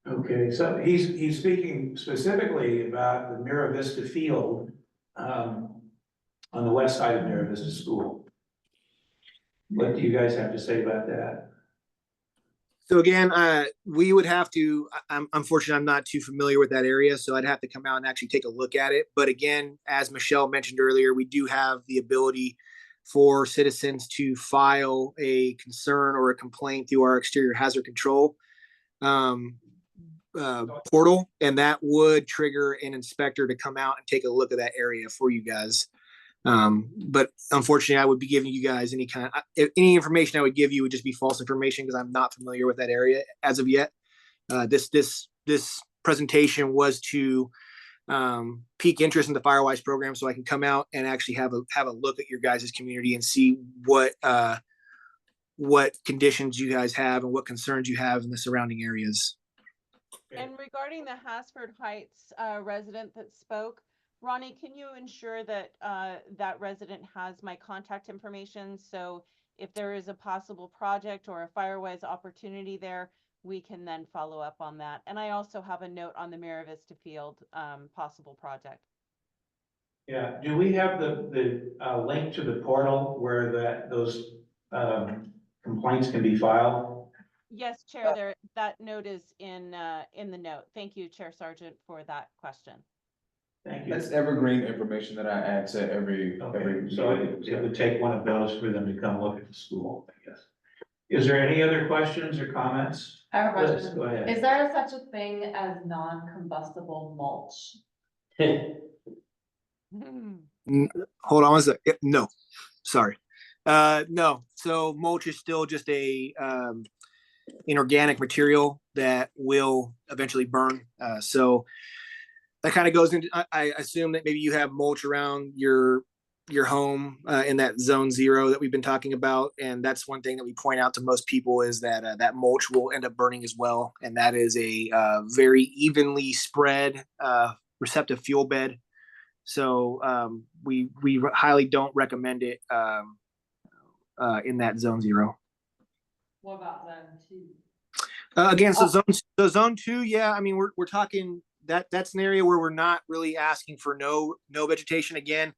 A: Okay, so he's speaking specifically about the Mira Vista Field on the west side of Mira Vista School. What do you guys have to say about that?
H: So again, we would have to, unfortunately, I'm not too familiar with that area, so I'd have to come out and actually take a look at it. But again, as Michelle mentioned earlier, we do have the ability for citizens to file a concern or a complaint through our exterior hazard control portal, and that would trigger an inspector to come out and take a look at that area for you guys. But unfortunately, I would be giving you guys any information I would give you would just be false information, because I'm not familiar with that area as of yet. This presentation was to pique interest in the Firewise program, so I can come out and actually have a look at your guys' community and see what conditions you guys have and what concerns you have in the surrounding areas.
G: And regarding the Hasford Heights resident that spoke, Ronnie, can you ensure that that resident has my contact information? So if there is a possible project or a Firewise opportunity there, we can then follow up on that. And I also have a note on the Mira Vista Field possible project.
A: Yeah, do we have the link to the portal where those complaints can be filed?
G: Yes, Chair, that note is in the note. Thank you, Chair Sargent, for that question.
A: Thank you.
D: That's evergreen information that I add to every.
A: So it would take one of those for them to come look at the school, I guess. Is there any other questions or comments?
E: I have a
A: Liz,
E: question.
A: go ahead.
E: Is there such a thing as non-combustible mulch?
H: Hold on one second. No, sorry. No, so mulch is still just a inorganic material that will eventually burn. So that kind of goes into, I assume that maybe you have mulch around your home in that zone 0 that we've been talking about. And that's one thing that we point out to most people is that that mulch will end up burning as well. And that is a very evenly spread receptive fuel bed. So we highly don't recommend it in that zone 0.
E: What about zone 2?
H: Again, so zone 2, yeah, I mean, we're talking that's an area where we're not really asking for no vegetation. Again,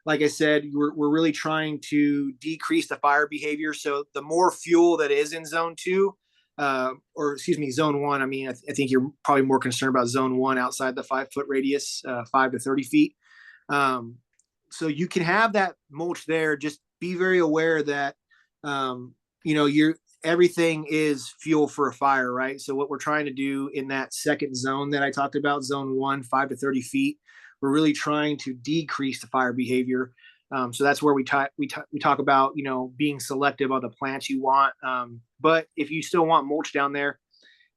H: like I said, we're really trying to decrease the fire behavior. So the more fuel that is in zone 2, or excuse me, zone 1, I mean, I think you're probably more concerned about zone 1 outside the 5-foot radius, 5 to 30 feet. So you can have that mulch there. Just be very aware that, everything is fuel for a fire, right? So what we're trying to do in that second zone that I talked about, zone 1, 5 to 30 feet, we're really trying to decrease the fire behavior. So that's where we talk about, being selective of the plants you want. But if you still want mulch down there,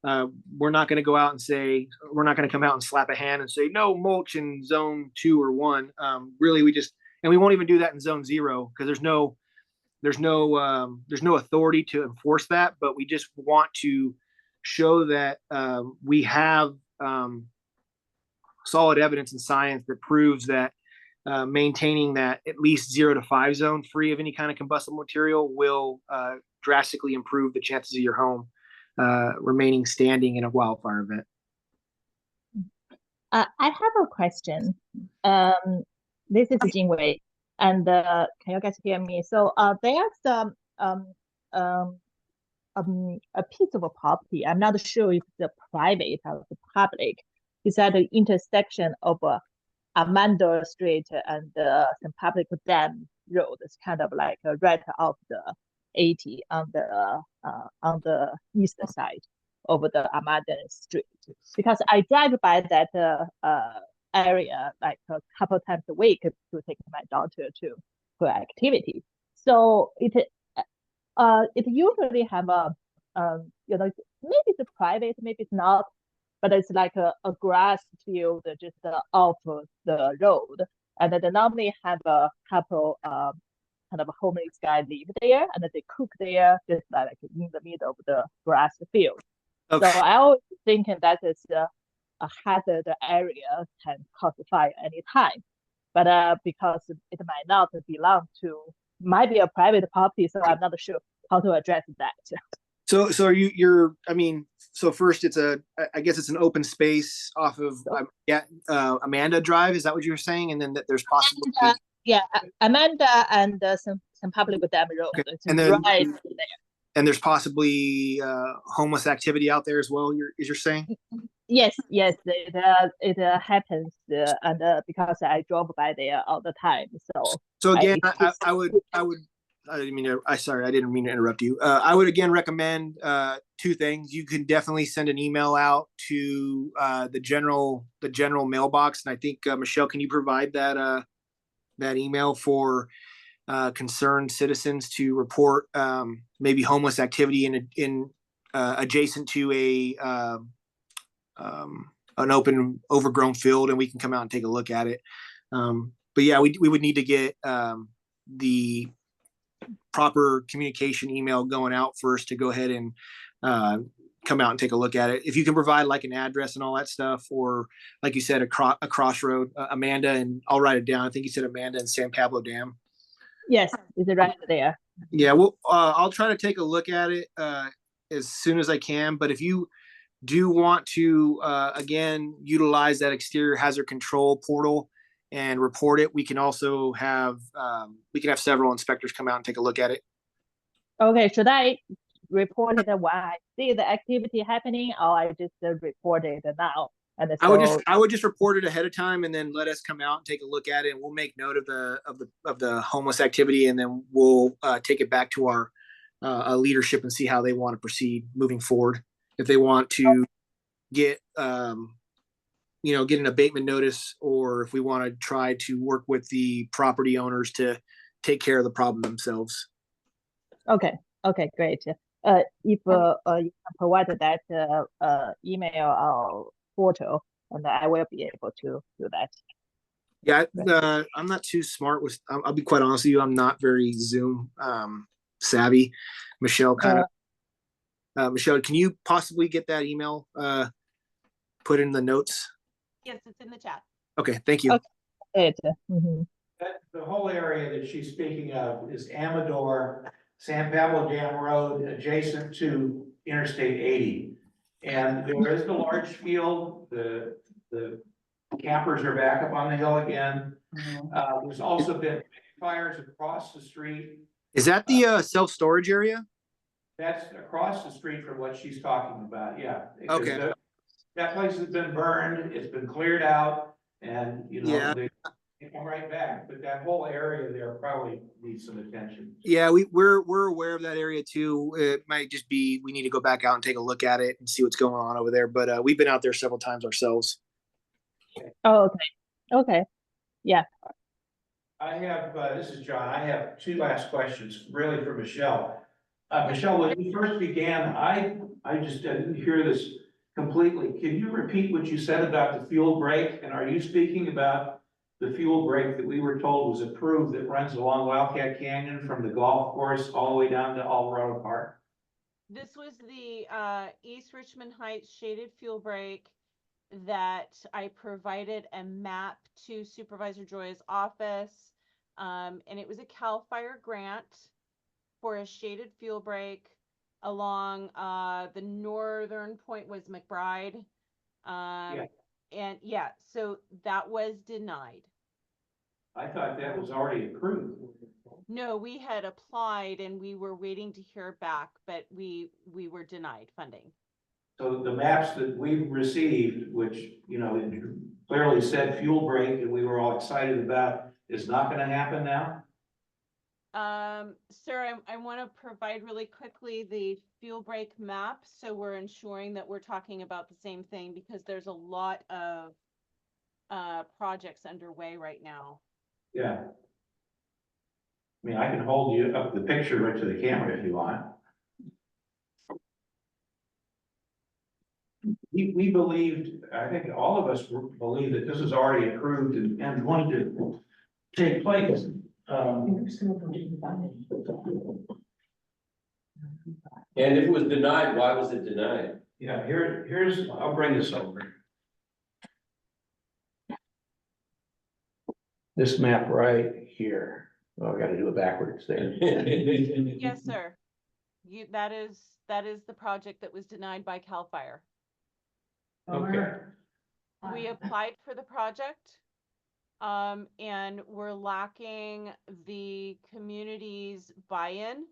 H: we're not going to go out and say, we're not going to come out and slap a hand and say, no mulch in zone 2 or 1. Really, and we won't even do that in zone 0 because there's no authority to enforce that, but we just want to show that we have solid evidence and science that proves that maintaining that at least 0 to 5 zone free of any kind of combustible material will drastically improve the chances of your home remaining standing in a wildfire event.
C: I have a question. This is Jingwei, and can you guys hear me? So there's a piece of a property. I'm not sure if it's private or the public. It's at the intersection of Amanda Street and St. Public Dam Road. It's kind of like right off the 80 on the east side of the Amanda Street. Because I drive by that area like a couple times a week to take my daughter to her activity. So it usually have maybe it's private, maybe it's not, but it's like a grass field just off the road. And they normally have a couple kind of homeless guys live there and they cook there just like in the middle of the grass field. Okay. So I always thinking that is a hazard area can cause fire anytime. But because it might not belong to, might be a private property, so I'm not sure how to address that.
H: So so first I guess it's an open space off of Amanda Drive. Is that what you were saying? And then there's possibly
C: Amanda and some public dam road. Okay. And then right there.
H: And there's possibly homeless activity out there as well. You're saying?
C: Yes, it happens, and because I drove by there all the time. So
H: again, I would. I didn't mean to interrupt you. I would again recommend 2 things. You can definitely send an email out to the general mailbox, and I think Michelle, can you provide that email for concerned citizens to report maybe homeless activity in adjacent to an open overgrown field, and we can come out and take a look at it. But yeah, we would need to get the proper communication email going out first to go ahead and come out and take a look at it. If you can provide like an address and all that stuff, or like you said, a crossroad, Amanda, and I'll write it down. I think you said Amanda and San Pablo Dam.
C: Yes, is it right there?
H: Yeah, well, I'll try to take a look at it as soon as I can. But if you do want to, again, utilize that exterior hazard control portal and report it, we can also have several inspectors come out and take a look at it.
C: Okay, should I report it when I see the activity happening, or I just report it now? And
H: I would just report it ahead of time, and then let us come out and take a look at it, and we'll make note of the homeless activity, and then we'll take it back to our leadership and see how they want to proceed moving forward. If they want to get get an abatement notice, or if we want to try to work with the property owners to take care of the problem themselves.
C: Okay, okay, great. If you can provide that email or photo, and I will be able to do that.
H: Yeah, I'm not too smart with. I'll be quite honest with you. I'm not very Zoom savvy. Michelle, Michelle, can you possibly get that email put in the notes?
G: Yes, it's in the chat.
H: Okay, thank you.
C: Okay. Mhm.
A: The whole area that she's speaking of is Amador, San Pablo Dam Road, adjacent to Interstate 80. And there is the large field, the campers are back up on the hill again. There's also been fires across the street.
H: Is that the self-storage area?
A: That's across the street from what she's talking about, yeah.
H: Okay.
A: That place has been burned, it's been cleared out, and,
H: Yeah.
A: they come right back, but that whole area there probably needs some attention.
H: Yeah, we're aware of that area too. It might just be we need to go back out and take a look at it and see what's going on over there. But we've been out there several times ourselves.
C: Oh, okay. Okay. Yeah.
A: I have, this is John, I have two last questions, really for Michelle. Michelle, when you first began, I just didn't hear this completely. Can you repeat what you said about the fuel break? And are you speaking about the fuel break that we were told was approved that runs along Wildcat Canyon from the golf course all the way down to Alvarado Park?
G: This was the East Richmond Heights shaded fuel break that I provided a map to Supervisor Joy's office. And it was a CAL FIRE grant for a shaded fuel break along the northern point was McBride.
A: Yeah.
G: And yeah, so that was denied.
A: I thought that was already approved.
G: No, we had applied and we were waiting to hear back, but we were denied funding.
A: So the maps that we've received, which, clearly said fuel break and we were all excited about, is not gonna happen now?
G: Sir, I want to provide really quickly the fuel break map, so we're ensuring that we're talking about the same thing, because there's a lot of projects underway right now.
A: Yeah. I mean, I can hold you up the picture right to the camera if you want. We believed, I think all of us believed that this was already approved and wanted to take place.
J: And if it was denied, why was it denied?
A: Yeah, here's, I'll bring this over. This map right here. Oh, I gotta do it backwards there.
G: Yes, sir. That is the project that was denied by CAL FIRE.
A: Okay.
G: We applied for the project, and we're lacking the community's buy-in.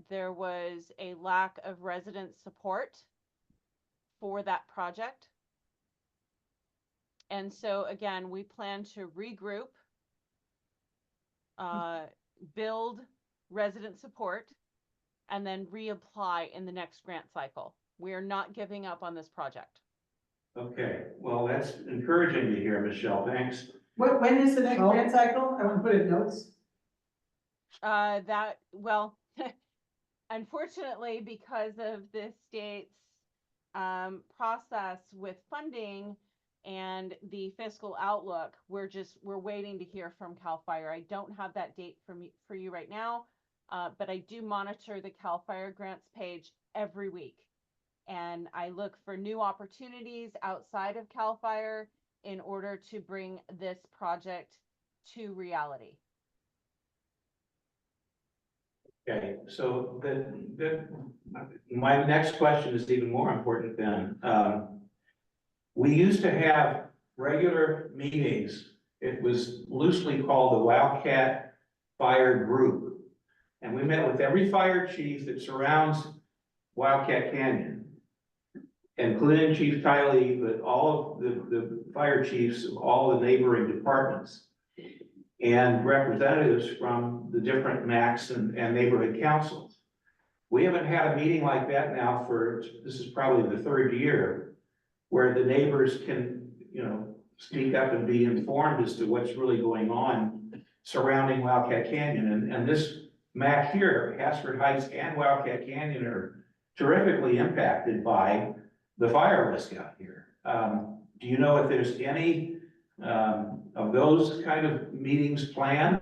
G: There was a lack of resident support for that project. And so again, we plan to regroup, build resident support, and then reapply in the next grant cycle. We are not giving up on this project.
A: Okay, well, that's encouraging to hear, Michelle, thanks.
F: When is the next grant cycle? I want to put in notes.
G: Well, unfortunately, because of the state's process with funding and the fiscal outlook, we're waiting to hear from CAL FIRE. I don't have that date for you right now, but I do monitor the CAL FIRE grants page every week. And I look for new opportunities outside of CAL FIRE in order to bring this project to reality.
A: Okay, so my next question is even more important then. We used to have regular meetings. It was loosely called the Wildcat Fire Group. And we met with every fire chief that surrounds Wildcat Canyon, including Chief Kiley, but all of the fire chiefs of all the neighboring departments and representatives from the different MACs and neighborhood councils. We haven't had a meeting like that now this is probably the third year. where the neighbors can, speak up and be informed as to what's really going on surrounding Wildcat Canyon. And this map here, Hasford Heights and Wildcat Canyon are terrifically impacted by the fire risk out here. Do you know if there's any of those kind of meetings planned?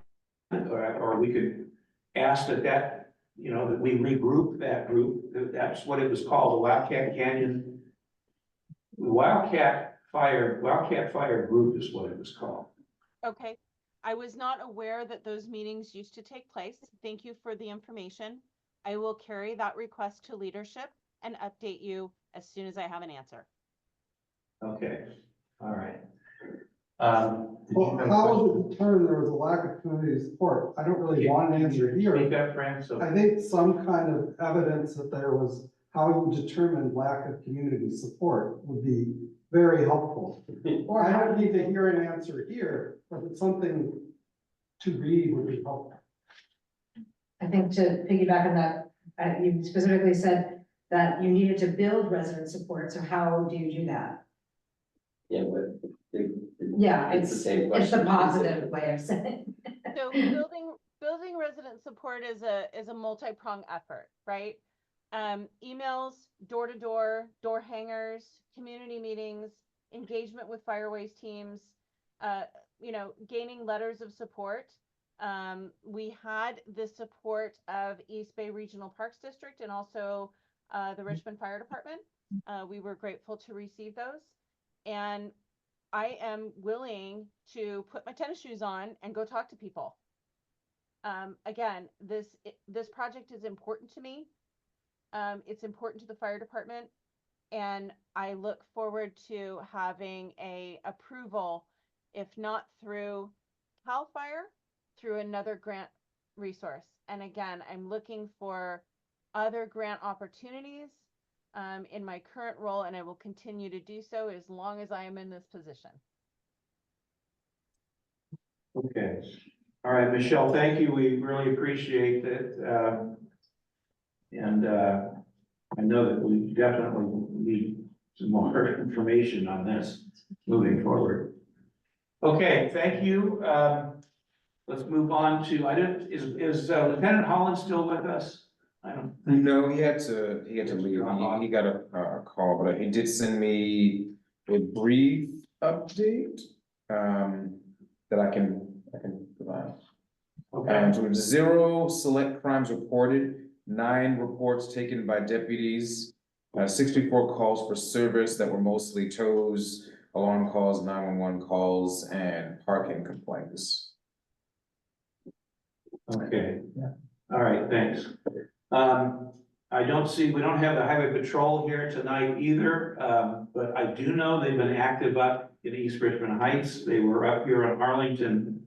A: Or we could ask that we regroup that group. That's what it was called, the Wildcat Canyon. Wildcat Fire Group is what it was called.
G: Okay, I was not aware that those meetings used to take place. Thank you for the information. I will carry that request to leadership and update you as soon as I have an answer.
A: Okay, all right.
K: Well, how was it determined there was a lack of community support? I don't really want an answer here.
A: Speak up, Fran, so.
K: I think some kind of evidence that there was, how you determined lack of community support would be very helpful. Or I don't need to hear an answer here, but it's something to read would be helpful.
B: I think to piggyback on that, you specifically said that you needed to build resident support, so how do you do that?
J: Yeah, but
B: Yeah,
J: it's the same
B: it's the
J: question.
B: positive way of saying.
G: So building resident support is a multi-pronged effort, right? Emails, door-to-door, door hangers, community meetings, engagement with fireways teams, gaining letters of support. We had the support of East Bay Regional Parks District and also the Richmond Fire Department. We were grateful to receive those. And I am willing to put my tennis shoes on and go talk to people. Again, this project is important to me. It's important to the fire department, and I look forward to having a approval, if not through CAL FIRE, through another grant resource. And again, I'm looking for other grant opportunities in my current role, and I will continue to do so as long as I am in this position.
A: Okay. All right, Michelle, thank you. We really appreciate it. I know that we definitely need some more information on this moving forward. Okay, thank you. Let's move on to, is Lieutenant Holland still with us? I don't think.
D: No, he had to leave. He got a call, but he did send me a brief update that I can provide.
A: Okay.
D: So 0 select crimes reported, 9 reports taken by deputies, 64 calls for service that were mostly tows, alarm calls, 911 calls, and parking complaints.
A: Okay. All right, thanks. We don't have the highway patrol here tonight either, but I do know they've been active up in East Richmond Heights. They were up here on Arlington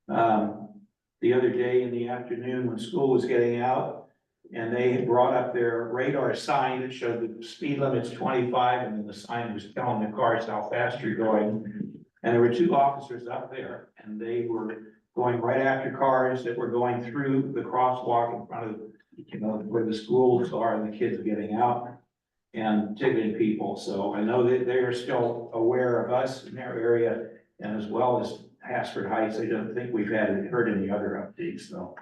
A: the other day in the afternoon when school was getting out, and they had brought up their radar sign that showed the speed limit's 25, and then the sign was telling the cars how fast you're going. And there were 2 officers up there, and they were going right after cars that were going through the crosswalk in front of where the schools are and the kids getting out and ticketing people. So I know that they are still aware of us in their area, and as well as Hasford Heights. I don't think we've heard any other updates though.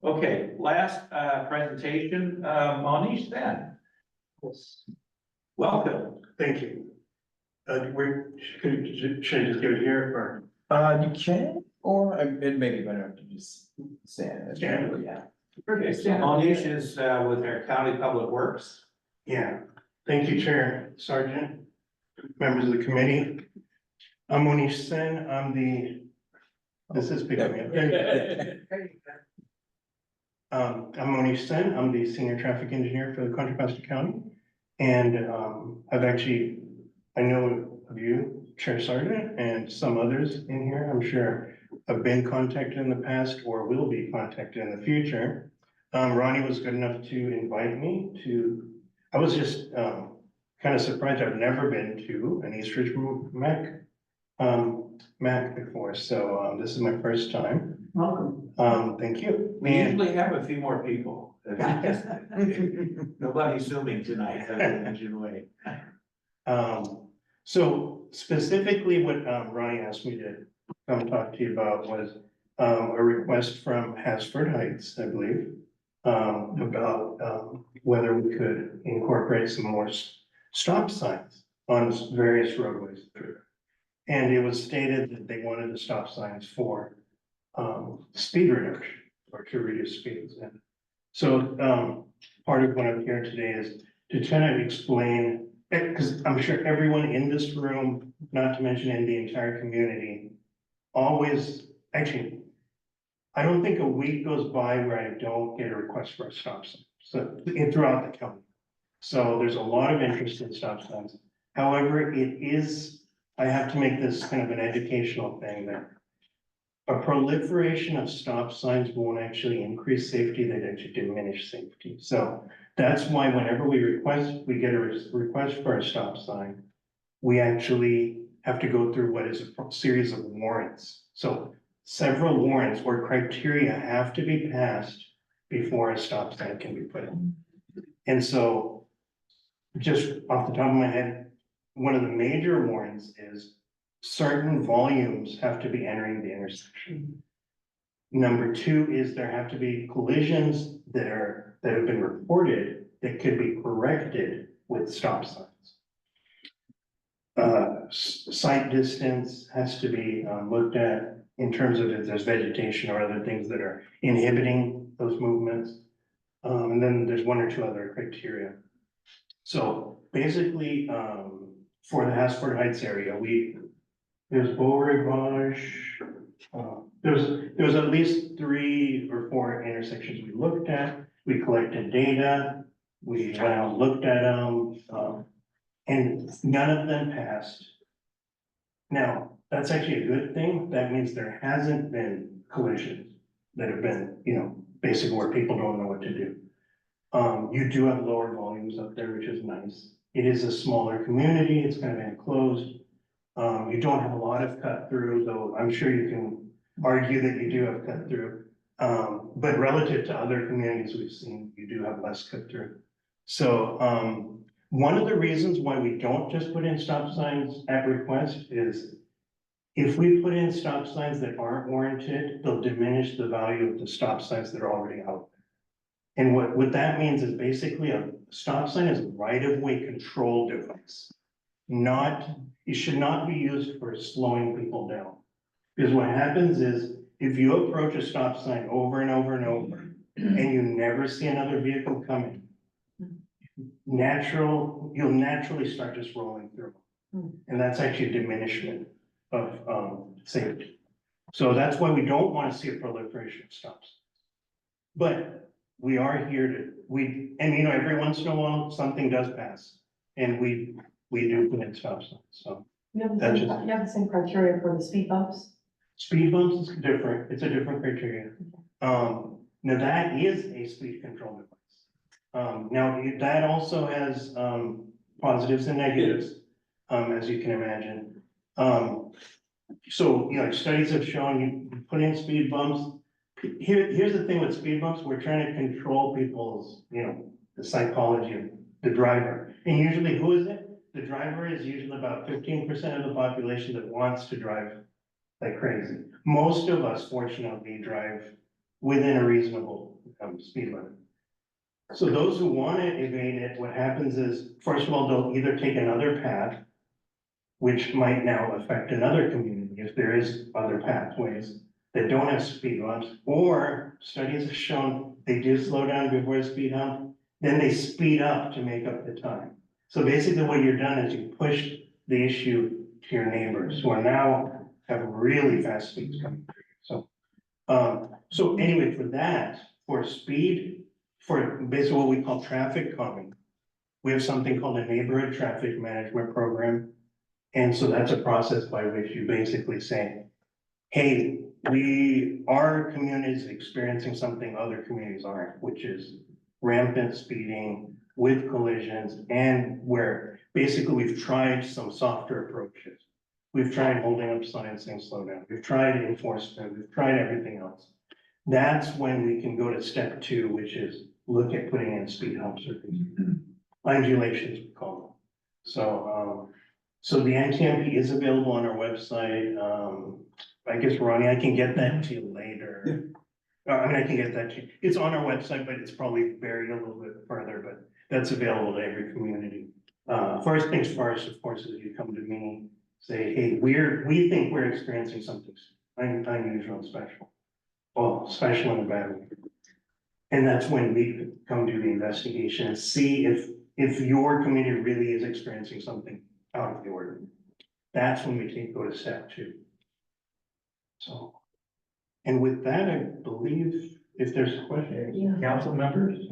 A: Okay, last presentation, Monish then. Welcome.
L: Thank you. Should I just give it here
D: You can, or it may be better to just stand.
L: Stand.
D: Yeah.
A: Okay, so Monish is with our County Public Works.
L: Yeah, thank you, Chair, Sergeant, members of the committee. I'm Monish Sen. This is picking me up. I'm Monish Sen. I'm the Senior Traffic Engineer for the Contra Costa County. And I know of you, Chair Sergeant, and some others in here, I'm sure have been contacted in the past or will be contacted in the future. Ronnie was good enough to invite me to, I was just kind of surprised. I've never been to an East Richmond MAC before, so this is my first time.
F: Welcome.
L: Thank you.
A: We
L: And,
A: usually have a few more people. Nobody's zooming tonight, other than Jun Wei.
L: so specifically what, Ronnie asked me to come talk to you about was, a request from Hasford Heights, I believe, about, whether we could incorporate some more stop signs on various roadways through. And it was stated that they wanted the stop signs for, speed reduction or to reduce speeds. And so, part of what I'm here today is to kind of explain, because I'm sure everyone in this room, not to mention in the entire community, always, actually, I don't think a week goes by where I don't get a request for a stop sign, so throughout the county. So there's a lot of interest in stop signs. However, I have to make this kind of an educational thing that a proliferation of stop signs won't actually increase safety, they'd actually diminish safety. So that's why whenever we get a request for a stop sign, we actually have to go through what is a series of warrants. So several warrants or criteria have to be passed before a stop sign can be put in. And so just off the top of my head, one of the major warrants is certain volumes have to be entering the intersection. Number two is there have to be collisions that have been reported that could be corrected with stop signs. Sight distance has to be looked at in terms of if there's vegetation or other things that are inhibiting those movements. And then there's one or two other criteria. So basically, for the Hasford Heights area, there's Beau Rivage, there was at least 3 or 4 intersections we looked at. We collected data, we went out and looked at them, and none of them passed. Now, that's actually a good thing. That means there hasn't been collisions that have been, basically where people don't know what to do. You do have lower volumes up there, which is nice. It is a smaller community, it's kind of enclosed. You don't have a lot of cut through, though I'm sure you can argue that you do have cut through. But relative to other communities we've seen, you do have less cut through. So, one of the reasons why we don't just put in stop signs at request is if we put in stop signs that aren't warranted, they'll diminish the value of the stop signs that are already out there. And what that means is basically a stop sign is a right-of-way control device. It should not be used for slowing people down. Because what happens is if you approach a stop sign over and over and over and you never see another vehicle coming, you'll naturally start just rolling through. And that's actually a diminishment of safety. So that's why we don't want to see a proliferation of stops. But we are here every once in a while, something does pass. And we do put in stop signs, so.
E: You have the same criteria for the speed bumps?
L: Speed bumps is different, it's a different criteria. Now that is a speed control device. Now that also has, positives and negatives, as you can imagine. So, studies have shown you put in speed bumps. Here's the thing with speed bumps, we're trying to control people's, the psychology of the driver. And usually who is it? The driver is usually about 15% of the population that wants to drive like crazy. Most of us fortunately drive within a reasonable speed limit. So those who want to evade it, what happens is, first of all, they'll either take another path, which might now affect another community if there is other pathways that don't have speed bumps, or studies have shown they do slow down before a speed hump, then they speed up to make up the time. So basically what you're done is you push the issue to your neighbors who are now have really fast speeds coming through. So anyway, for speed, for basically what we call traffic calming, we have something called a neighborhood traffic management program. And so that's a process by which you basically say, hey, our community is experiencing something other communities aren't, which is rampant speeding with collisions, and where basically we've tried some softer approaches. We've tried holding up signs saying slow down. We've tried enforcement. We've tried everything else. That's when we can go to step 2, which is look at putting in speed humps or things. Undulations, we call them. So, so the NTMP is available on our website. I guess, Ronnie, I can get that to you later. I mean, I can get that to you. It's on our website, but it's probably buried a little bit further, but that's available to every community. First things first, of course, is you come to me, say, hey, we think we're experiencing something unusual and special. Well, special in a bad way. And that's when we come do the investigation and see if your community really is experiencing something out of the ordinary. That's when we go to step 2. So, and with that, I believe if there's a question, council members.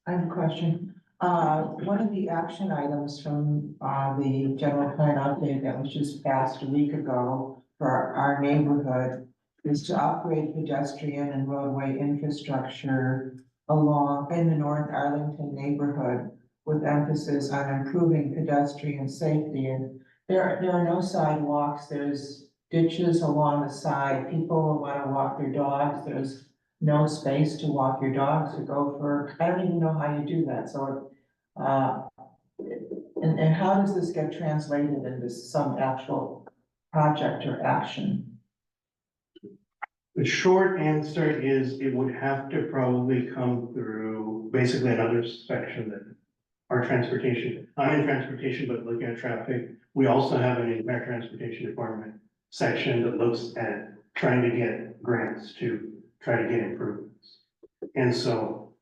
M: I have a question. One of the action items from the general plan update that was just passed a week ago for our neighborhood is to upgrade pedestrian and roadway infrastructure along in the North Arlington neighborhood with emphasis on improving pedestrian safety. And there are no sidewalks. There's ditches along the side. People want to walk their dogs. There's no space to walk your dogs or go for, I don't even know how you do that. So, and how does this get translated into some actual project or action?
L: The short answer is it would have to probably come through basically another section that our transportation, I'm in transportation, but looking at traffic, we also have an entire transportation department section that looks at trying to get grants to try to get improvements. And so,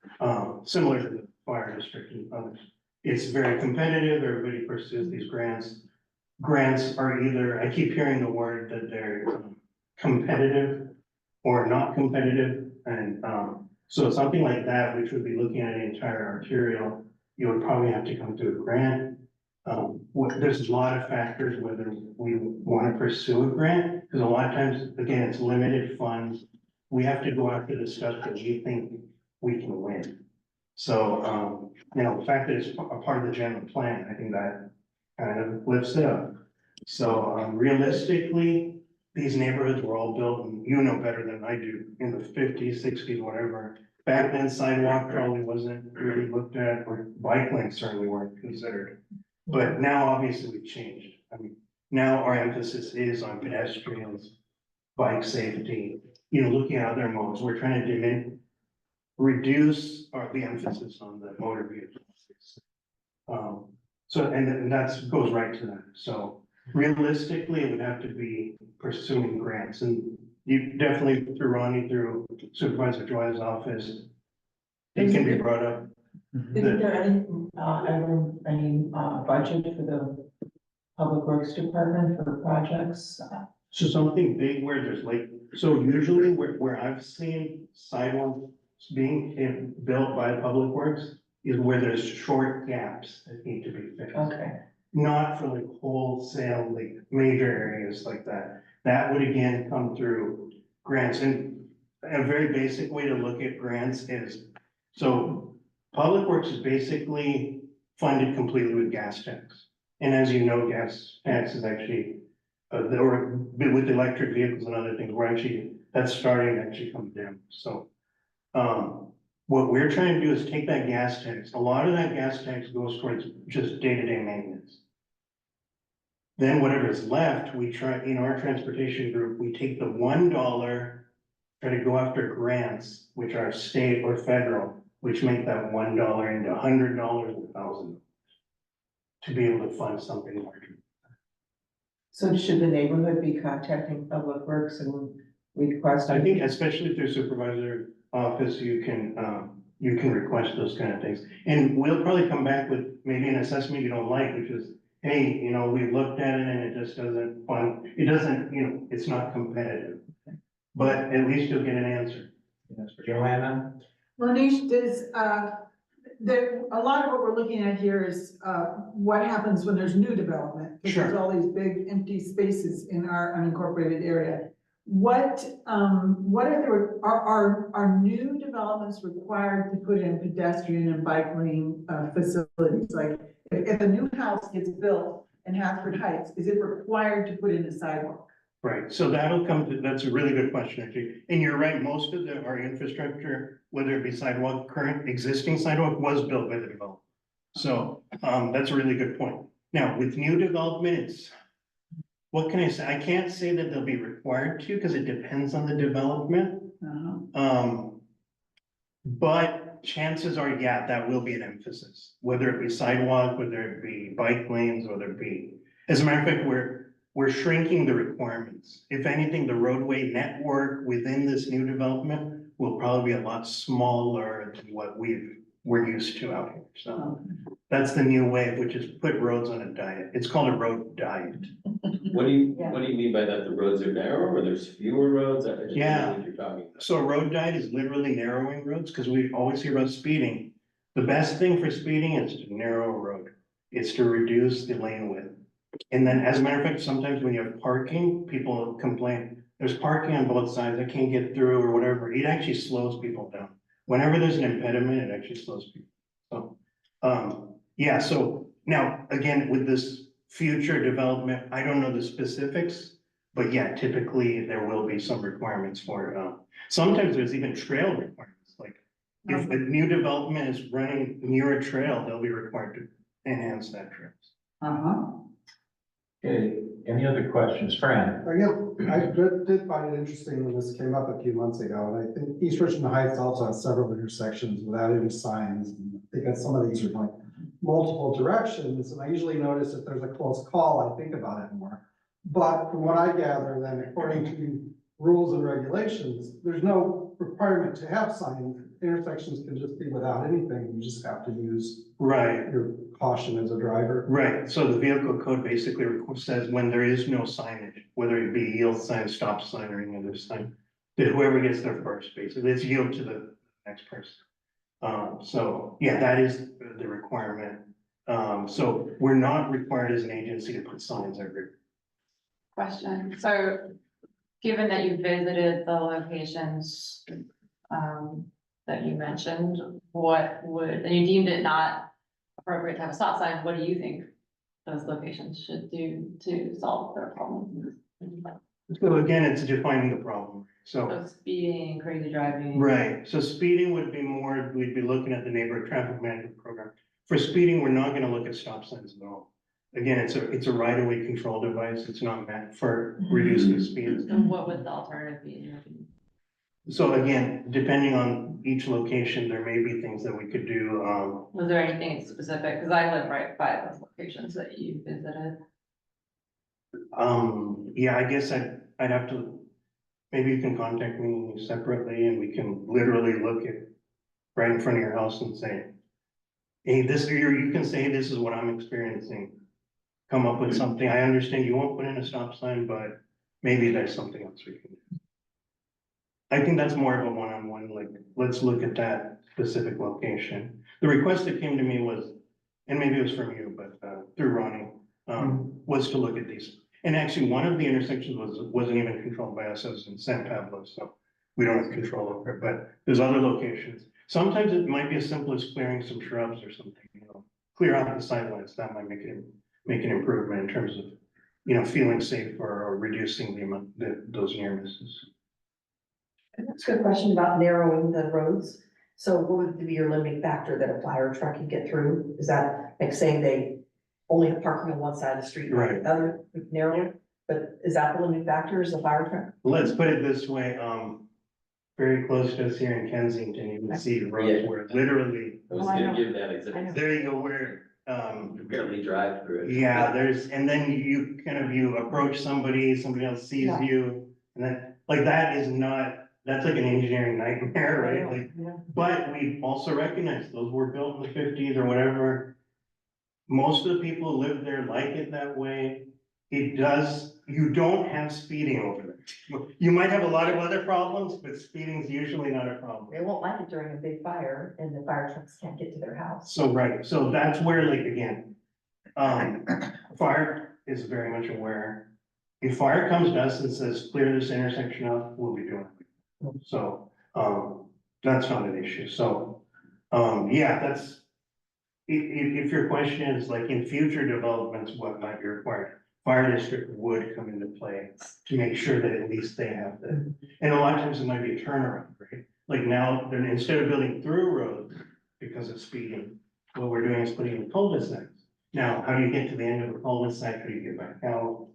L: similar to the fire district and others, it's very competitive. Everybody pursues these grants. Grants are either, I keep hearing the word that they're competitive or not competitive. And so something like that, which would be looking at an entire arterial, you would probably have to come through a grant. There's a lot of factors whether we want to pursue a grant, because a lot of times, again, it's limited funds. We have to go after the stuff that we think we can win. So, you know, the fact that it's a part of the general plan, I think that kind of lifts it up. So realistically, these neighborhoods were all built, and you know better than I do, in the 50s, 60s, whatever. Back then, sidewalk probably wasn't really looked at, or bike lanes certainly weren't considered. But now, obviously, we've changed. I mean, now our emphasis is on pedestrians, bike safety, you know, looking at other modes. We're trying to reduce the emphasis on the motor vehicles. So, and that goes right to that. So realistically, it would have to be pursuing grants, and you definitely through Ronnie, through Supervisor Joy's office, it can be brought up.
M: Isn't there any budget for the Public Works Department for projects?
L: So something big where there's like, so usually where I've seen sidewalks being built by Public Works is where there's short gaps that need to be fixed.
M: Okay.
L: Not for like wholesale, like major areas like that. That would again come through grants. And a very basic way to look at grants is, so Public Works is basically funded completely with gas tax. And as you know, gas tax is actually, with electric vehicles and other things, that's starting to actually come down. So, what we're trying to do is take that gas tax. A lot of that gas tax goes towards just day-to-day maintenance. Then whatever is left, we try, in our transportation group, we take the $1, try to go after grants, which are state or federal, which make that $1 into $100 or $1,000 to be able to fund something larger.
M: So should the neighborhood be contacting Public Works and requesting?
L: I think especially through supervisor office, you can request those kind of things. And we'll probably come back with maybe an assessment you don't like, which is, hey, you know, we've looked at it and it just doesn't fund, it doesn't, you know, it's not competitive. But at least you'll get an answer.
A: Yes, Joanna?
F: Monish, a lot of what we're looking at here is, what happens when there's new development? Because there's all these big empty spaces in our unincorporated area. What are new developments required to put in pedestrian and bike lane facilities? Like if a new house gets built and Hansford Heights, is it required to put in a sidewalk?
L: Right, so that'll come to, that's a really good question, actually. And you're right, most of our infrastructure, whether it be sidewalk, current existing sidewalk was built by the developer. So, that's a really good point. Now, with new development, it's, what can I say? I can't say that they'll be required to, because it depends on the development. But chances are, yeah, that will be an emphasis, whether it be sidewalk, whether it be bike lanes, whether it be, as a matter of fact, we're shrinking the requirements. If anything, the roadway network within this new development will probably be a lot smaller than what we're used to out here. So that's the new wave, which is put roads on a diet. It's called a road diet.
J: What do you mean by that? The roads are narrow or there's fewer roads? I just don't know what you're talking about.
L: So a road diet is literally narrowing roads, because we always hear about speeding. The best thing for speeding is to narrow a road. It's to reduce the lane width. And then, as a matter of fact, sometimes when you have parking, people complain, there's parking on both sides, I can't get through or whatever. It actually slows people down. Whenever there's an impediment, it actually slows people. So, yeah, so now, again, with this future development, I don't know the specifics, but yeah, typically there will be some requirements for it. Sometimes there's even trail requirements, like if a new development is running near a trail, they'll be required to enhance that trails.
A: Okay, any other questions? Fran?
K: I did find it interesting when this came up a few months ago, and I think East Richmond Heights also has several intersections without any signs. And I think that some of these are like multiple directions, and I usually notice if there's a close call, I think about it more. But from what I gather, then according to rules and regulations, there's no requirement to have signs. Intersections can just be without anything. You just have to use your caution as a driver.
L: Right, so the vehicle code basically says when there is no signage, whether it be yield sign, stop sign, or any other sign, that whoever gets there first, basically, it's yield to the next person. So, yeah, that is the requirement. So we're not required as an agency to put signs everywhere.
E: Question, so given that you visited the locations, that you mentioned, and you deemed it not appropriate to have a stop sign, what do you think those locations should do to solve their problem?
L: So again, it's defining the problem,
E: So speeding, crazy driving.
L: Right, so speeding would be more, we'd be looking at the neighborhood traffic management program. For speeding, we're not gonna look at stop signs at all. Again, it's a right-of-way control device, it's not meant for reducing speeds.
E: And what would the alternative be in your opinion?
L: So again, depending on each location, there may be things that we could do,
E: Was there anything specific? Because I live right by those locations that you visited.
L: yeah, I guess I'd have to, maybe you can contact me separately and we can literally look at right in front of your house and say, hey, you can say, this is what I'm experiencing. Come up with something. I understand you won't put in a stop sign, but maybe there's something else we can do. I think that's more of a one-on-one, like, let's look at that specific location. The request that came to me was, and maybe it was from you, but through Ronnie, was to look at these. And actually, one of the intersections wasn't even controlled by us, it was in San Pablo, so we don't have control over it, but there's other locations. Sometimes it might be as simple as clearing some shrubs or something, clear out the sidelines, that might make an improvement in terms of, feeling safer or reducing the amount, those near misses.
N: That's a good question about narrowing the roads. So what would be your limiting factor that a fire truck can get through? Is that like saying they only have parking on one side of the street,
L: Right.
N: the other narrow? But is that the limiting factor, is a fire truck?
L: Let's put it this way, very close to us here in Kensington, you can see roads where literally,
J: I was gonna give that example.
L: there you go, where,
J: You barely drive through it.
L: yeah, and then you approach somebody else sees you, and then, like, that's like an engineering nightmare, right? Like, but we also recognize those were built in the 50s or whatever. Most of the people who live there like it that way. You don't have speeding over there. You might have a lot of other problems, but speeding is usually not a problem.
N: They won't like it during a big fire and the fire trucks can't get to their house.
L: So, right, so that's where, like, again, fire is very much aware. If fire comes to us and says, clear this intersection up, we'll be doing it. So, that's not an issue. So, yeah, if your question is like in future developments, what might be required? Fire district would come into play to make sure that at least they have the, and a lot of times it might be a turnaround, right? Like now, then instead of building through roads because of speeding, what we're doing is putting in cul-de-sacs. Now, how do you get to the end of the cul-de-sac? How do you get back out?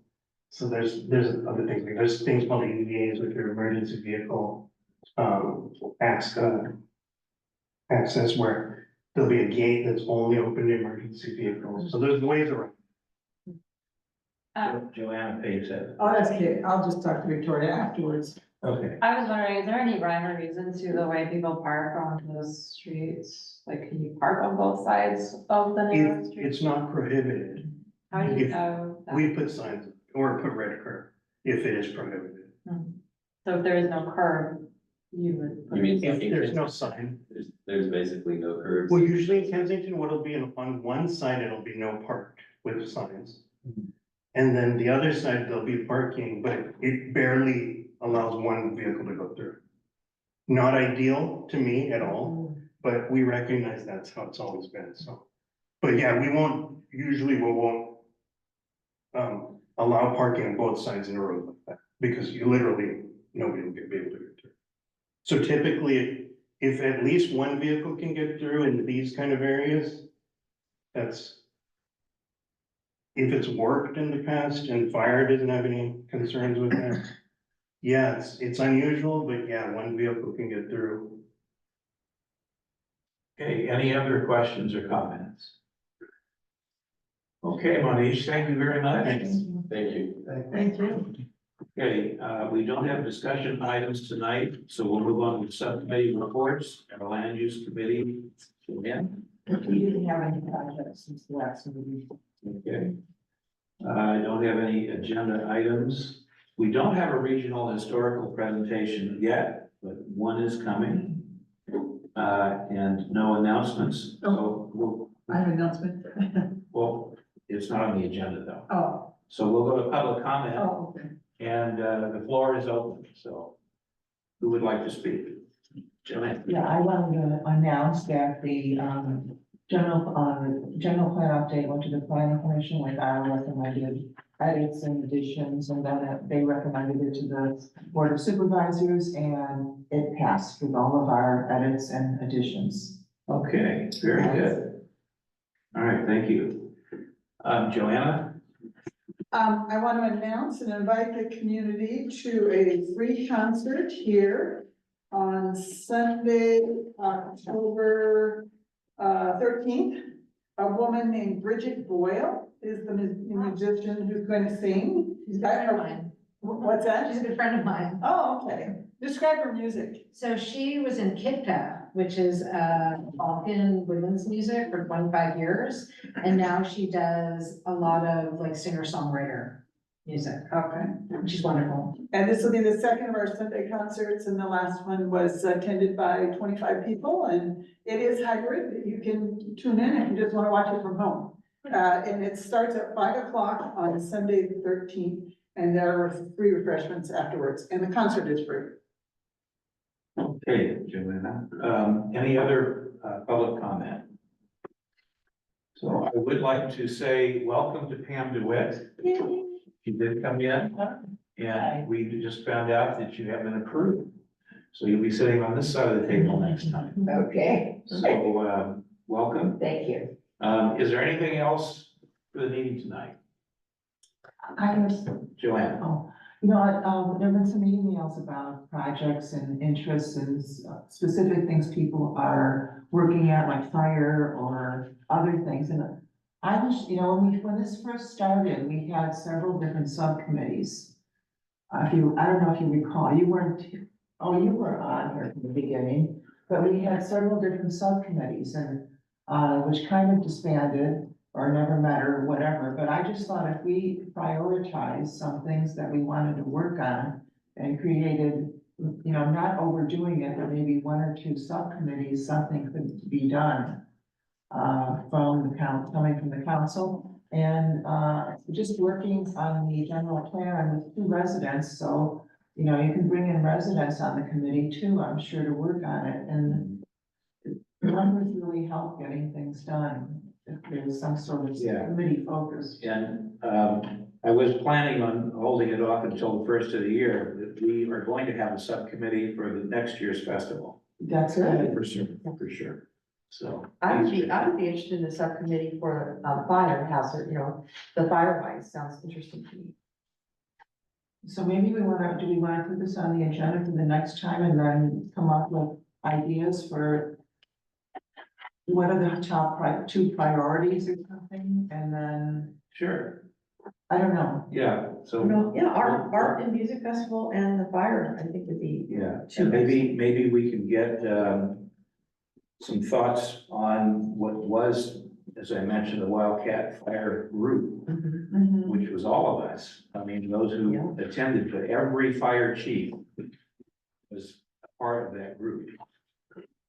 L: So there's other things, like there's things called EVAs with your emergency vehicle, access where there'll be a gate that's only open to emergency vehicles. So there's ways around.
A: Joanna Page said.
F: Oh, that's okay. I'll just talk to Victoria afterwards.
A: Okay.
E: I was wondering, is there any rhyme or reason to the way people park on those streets? Like, can you park on both sides of the narrow street?
L: It's not prohibited.
E: How do you
L: if
E: know that?
L: We put signs or put red curb if it is prohibited.
E: So if there is no curb, you would. put
J: You mean
L: If
J: in
L: there's no
J: Kensington?
L: sign.
J: There's basically no curbs.
L: Well, usually in Kensington, what'll be on one side, it'll be no parked with signs. And then the other side, there'll be parking, but it barely allows one vehicle to go through. Not ideal to me at all, but we recognize that's how it's always been, so. But yeah, we won't allow parking on both sides in a road like that, because you literally, nobody will be able to get through. So typically, if at least one vehicle can get through in these kind of areas, that's. If it's worked in the past and fire doesn't have any concerns with that. Yeah, it's unusual, but yeah, one vehicle can get through.
A: Okay, any other questions or comments? Okay, Monish, thank you very much.
J: Thank you.
F: Thank you.
A: Okay, we don't have discussion items tonight, so we'll move on to subcommittee reports and the land use committee. Again,
M: We didn't have any projects since the last meeting.
A: okay. I don't have any agenda items. We don't have a regional historical presentation yet, but one is coming. And no announcements, so
F: I have an announcement.
A: well, it's not on the agenda though.
F: Oh,
A: So we'll go to public comment.
F: oh, okay.
A: And the floor is open, so who would like to speak? Joanne?
M: Yeah, I wanted to announce that the, general plan update went to the planning commission, like I recommended edits and additions, and then they recommended it to the board of supervisors, and it passed with all of our edits and additions.
A: Okay, very good. All right, thank you. Joanna?
F: I want to announce and invite the community to a free concert here on Sunday, October 13th. A woman named Bridget Boyle is the musician who's going to sing.
B: She's a good friend of mine.
F: What's that?
B: She's a good friend of mine.
F: Oh, okay. Describe her music.
B: So she was in Kitka, which is Balkan women's music for 25 years. And now she does a lot of like singer-songwriter music.
F: Okay.
B: She's wonderful.
F: And this will be the second of our Sunday concerts, and the last one was attended by 25 people, and it is hybrid. You can tune in if you just want to watch it from home. And it starts at 5 o'clock on Sunday the 13th, and there are free refreshments afterwards, and the concert is free.
A: Okay, Joanna. Any other public comment? So I would like to say welcome to Pam DeWitt. She did come in, and we just found out that you have been approved. So you'll be sitting on this side of the table next time.
N: Okay,
A: So, welcome.
N: thank you.
A: Is there anything else for the meeting tonight?
M: I was,
A: Joanna?
M: oh, you know, there've been some emails about projects and interests and specific things people are working at, like fire or other things, and I was, you know, when this first started, we had several different subcommittees. I don't know if you recall, you weren't, oh, you were on here from the beginning, but we had several different subcommittees and, which kind of disbanded or never met or whatever, but I just thought if we prioritized some things that we wanted to work on and created, you know, not overdoing it, but maybe one or two subcommittees, something could be done. Coming from the council, and just working on the general plan with 2 residents, so, you know, you can bring in residents on the committee too, I'm sure, to work on it, and numbers really help getting things done. if there's some sort of
A: Yeah.
M: committee focus.
A: And, I was planning on holding it off until the first of the year, but we are going to have a subcommittee for the next year's festival.
M: That's good.
A: For sure, for sure. So.
N: I would be interested in the subcommittee for, fire hazard, you know, the fire wise sounds interesting to me.
M: So maybe do we wanna put this on the agenda for the next time and then come up with ideas for what are the top two priorities or something, and then,
A: Sure,
M: I don't know.
A: yeah, so.
N: No, yeah, art and music festival and the fire, I think would be.
A: Yeah, and maybe we can get, some thoughts on what was, as I mentioned, the Wildcat Fire Group,
N: Mhm.
A: which was all of us. I mean, those who attended, but every fire chief was a part of that group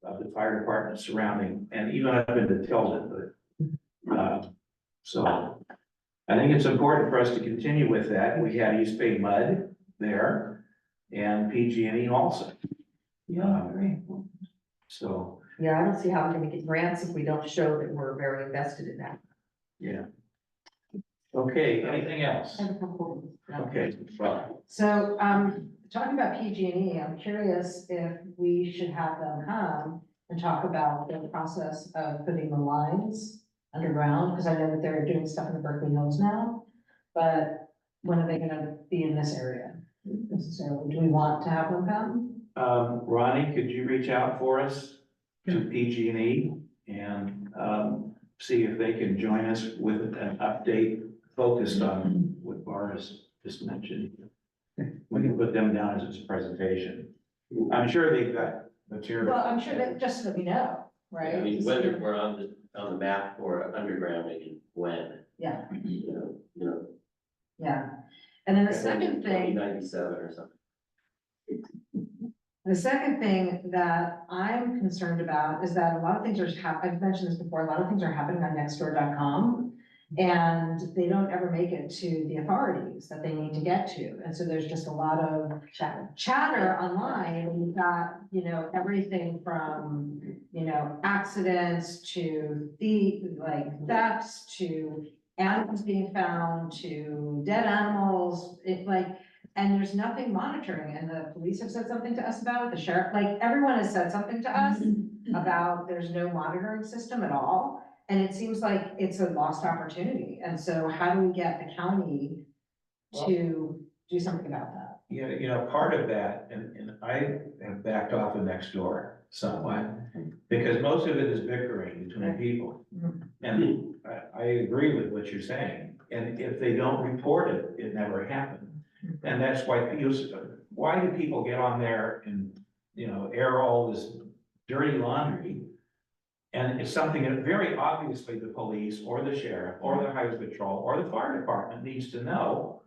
A: of the fire department surrounding, and even up into Tilden, but, so I think it's important for us to continue with that. We had East Bay Mud there and PG&E also.
M: Yeah, great.
A: So,
N: Yeah, I don't see how we're gonna get grants if we don't show that we're very invested in that.
A: yeah. Okay, anything else?
B: I have a couple.
A: Okay, well,
B: So, talking about PG&E, I'm curious if we should have them come and talk about the process of putting the lines underground, because I know that they're doing stuff in the Berkeley Hills now. But when are they gonna be in this area necessarily? Do we want to have them come?
A: Ronnie, could you reach out for us to PG&E and, see if they can join us with an update focused on what Boris just mentioned? We can put them down as a presentation. I'm sure they've got material.
B: Well, I'm sure that, just so that we know, right?
J: I mean, whether we're on the map for undergrounding and when,
B: Yeah,
J: you know.
B: yeah. And then the second thing.
J: 2097 or something.
B: The second thing that I'm concerned about is that a lot of things are I've mentioned this before, a lot of things are happening on nextdoor.com. And they don't ever make it to the authorities that they need to get to. And so there's just a lot of chatter online. And you've got, you know, everything from, you know, accidents to thefts to animals being found to dead animals. And there's nothing monitoring, and the police have said something to us about it, the sheriff, like, everyone has said something to us about there's no monitoring system at all. And it seems like it's a lost opportunity, and so how do we get the county to do something about that?
A: Yeah, you know, part of that, and I have backed off of Nextdoor somewhat, because most of it is bickering between people. And I agree with what you're saying, and if they don't report it, it never happened. And that's why why do people get on there and, you know, air all this dirty laundry? And it's something that very obviously the police or the sheriff or the highway patrol or the fire department needs to know.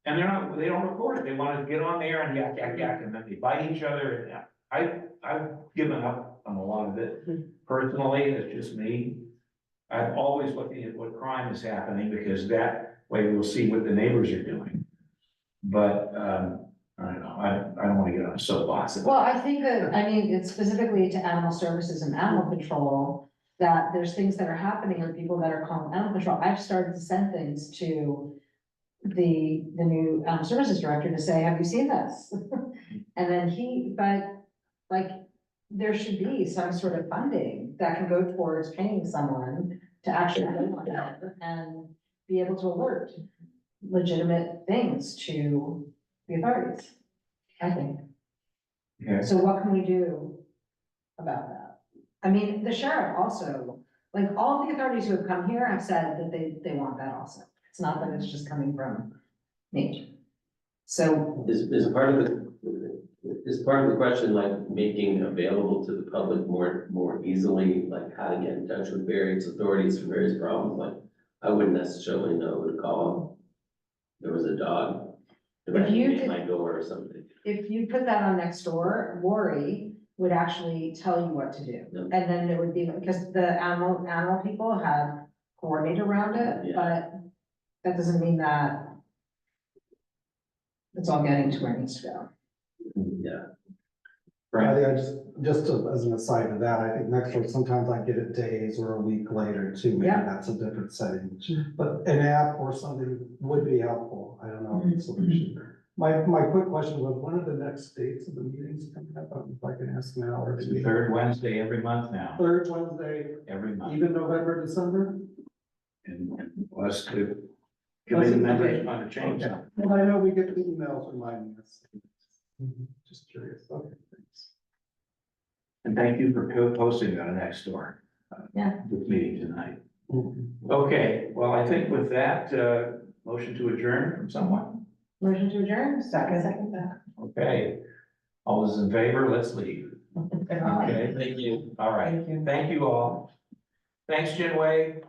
A: And they don't report it. They want to get on there and yak, and then they bite each other. And I've given up on a lot of it. Personally, it's just me. I'm always looking at what crime is happening, because that way we'll see what the neighbors are doing. But, I don't know, I don't want to get on a soapbox.
B: Well, I think that, I mean, it's specifically to animal services and animal control, that there's things that are happening or people that are calling animal control. I've started to send things to the new animal services director to say, have you seen this? And then but like, there should be some sort of funding that can go towards paying someone to actually go on that and be able to alert legitimate things to the authorities, I think.
A: Okay.
B: So what can we do about that? I mean, the sheriff also, like, all of the authorities who have come here have said that they want that also. It's not that it's just coming from me. So,
J: Is part of the question like making available to the public more easily, like how to get in touch with various authorities for various problems? Like, I wouldn't necessarily know who to call. There was a dog.
B: If you
J: at
B: did-
J: my door or something.
B: if you put that on Nextdoor, Lori would actually tell you what to do.
J: Yep.
B: And then it would be, because the animal people have coordinated around it,
J: Yeah.
B: but that doesn't mean that it's all getting to where it needs to go.
J: Yeah.
K: I just as an aside to that, I think next week, sometimes I get it days or a week later too, maybe
N: Yeah.
K: that's a different setting. But an app or something would be helpful, I don't know the solution. My quick question was, when are the next dates of the meetings coming up? If I can ask now or.
A: It's the third Wednesday every month now,
K: Third Wednesday,
A: every month.
K: even November, December?
A: And us to committee members want to change
K: Okay.
A: them.
K: Well, I know we get the emails reminding us. Just curious, okay, thanks.
A: And thank you for posting on next door.
N: Yeah.
A: This meeting tonight. Okay, well, I think with that, motion to adjourn from someone.
B: Motion to adjourn?
N: Second.
A: Okay, all those in favor, let's leave. Okay,
J: Thank you.
A: all right,
F: Thank you.
A: thank you all. Thanks, Jinwei.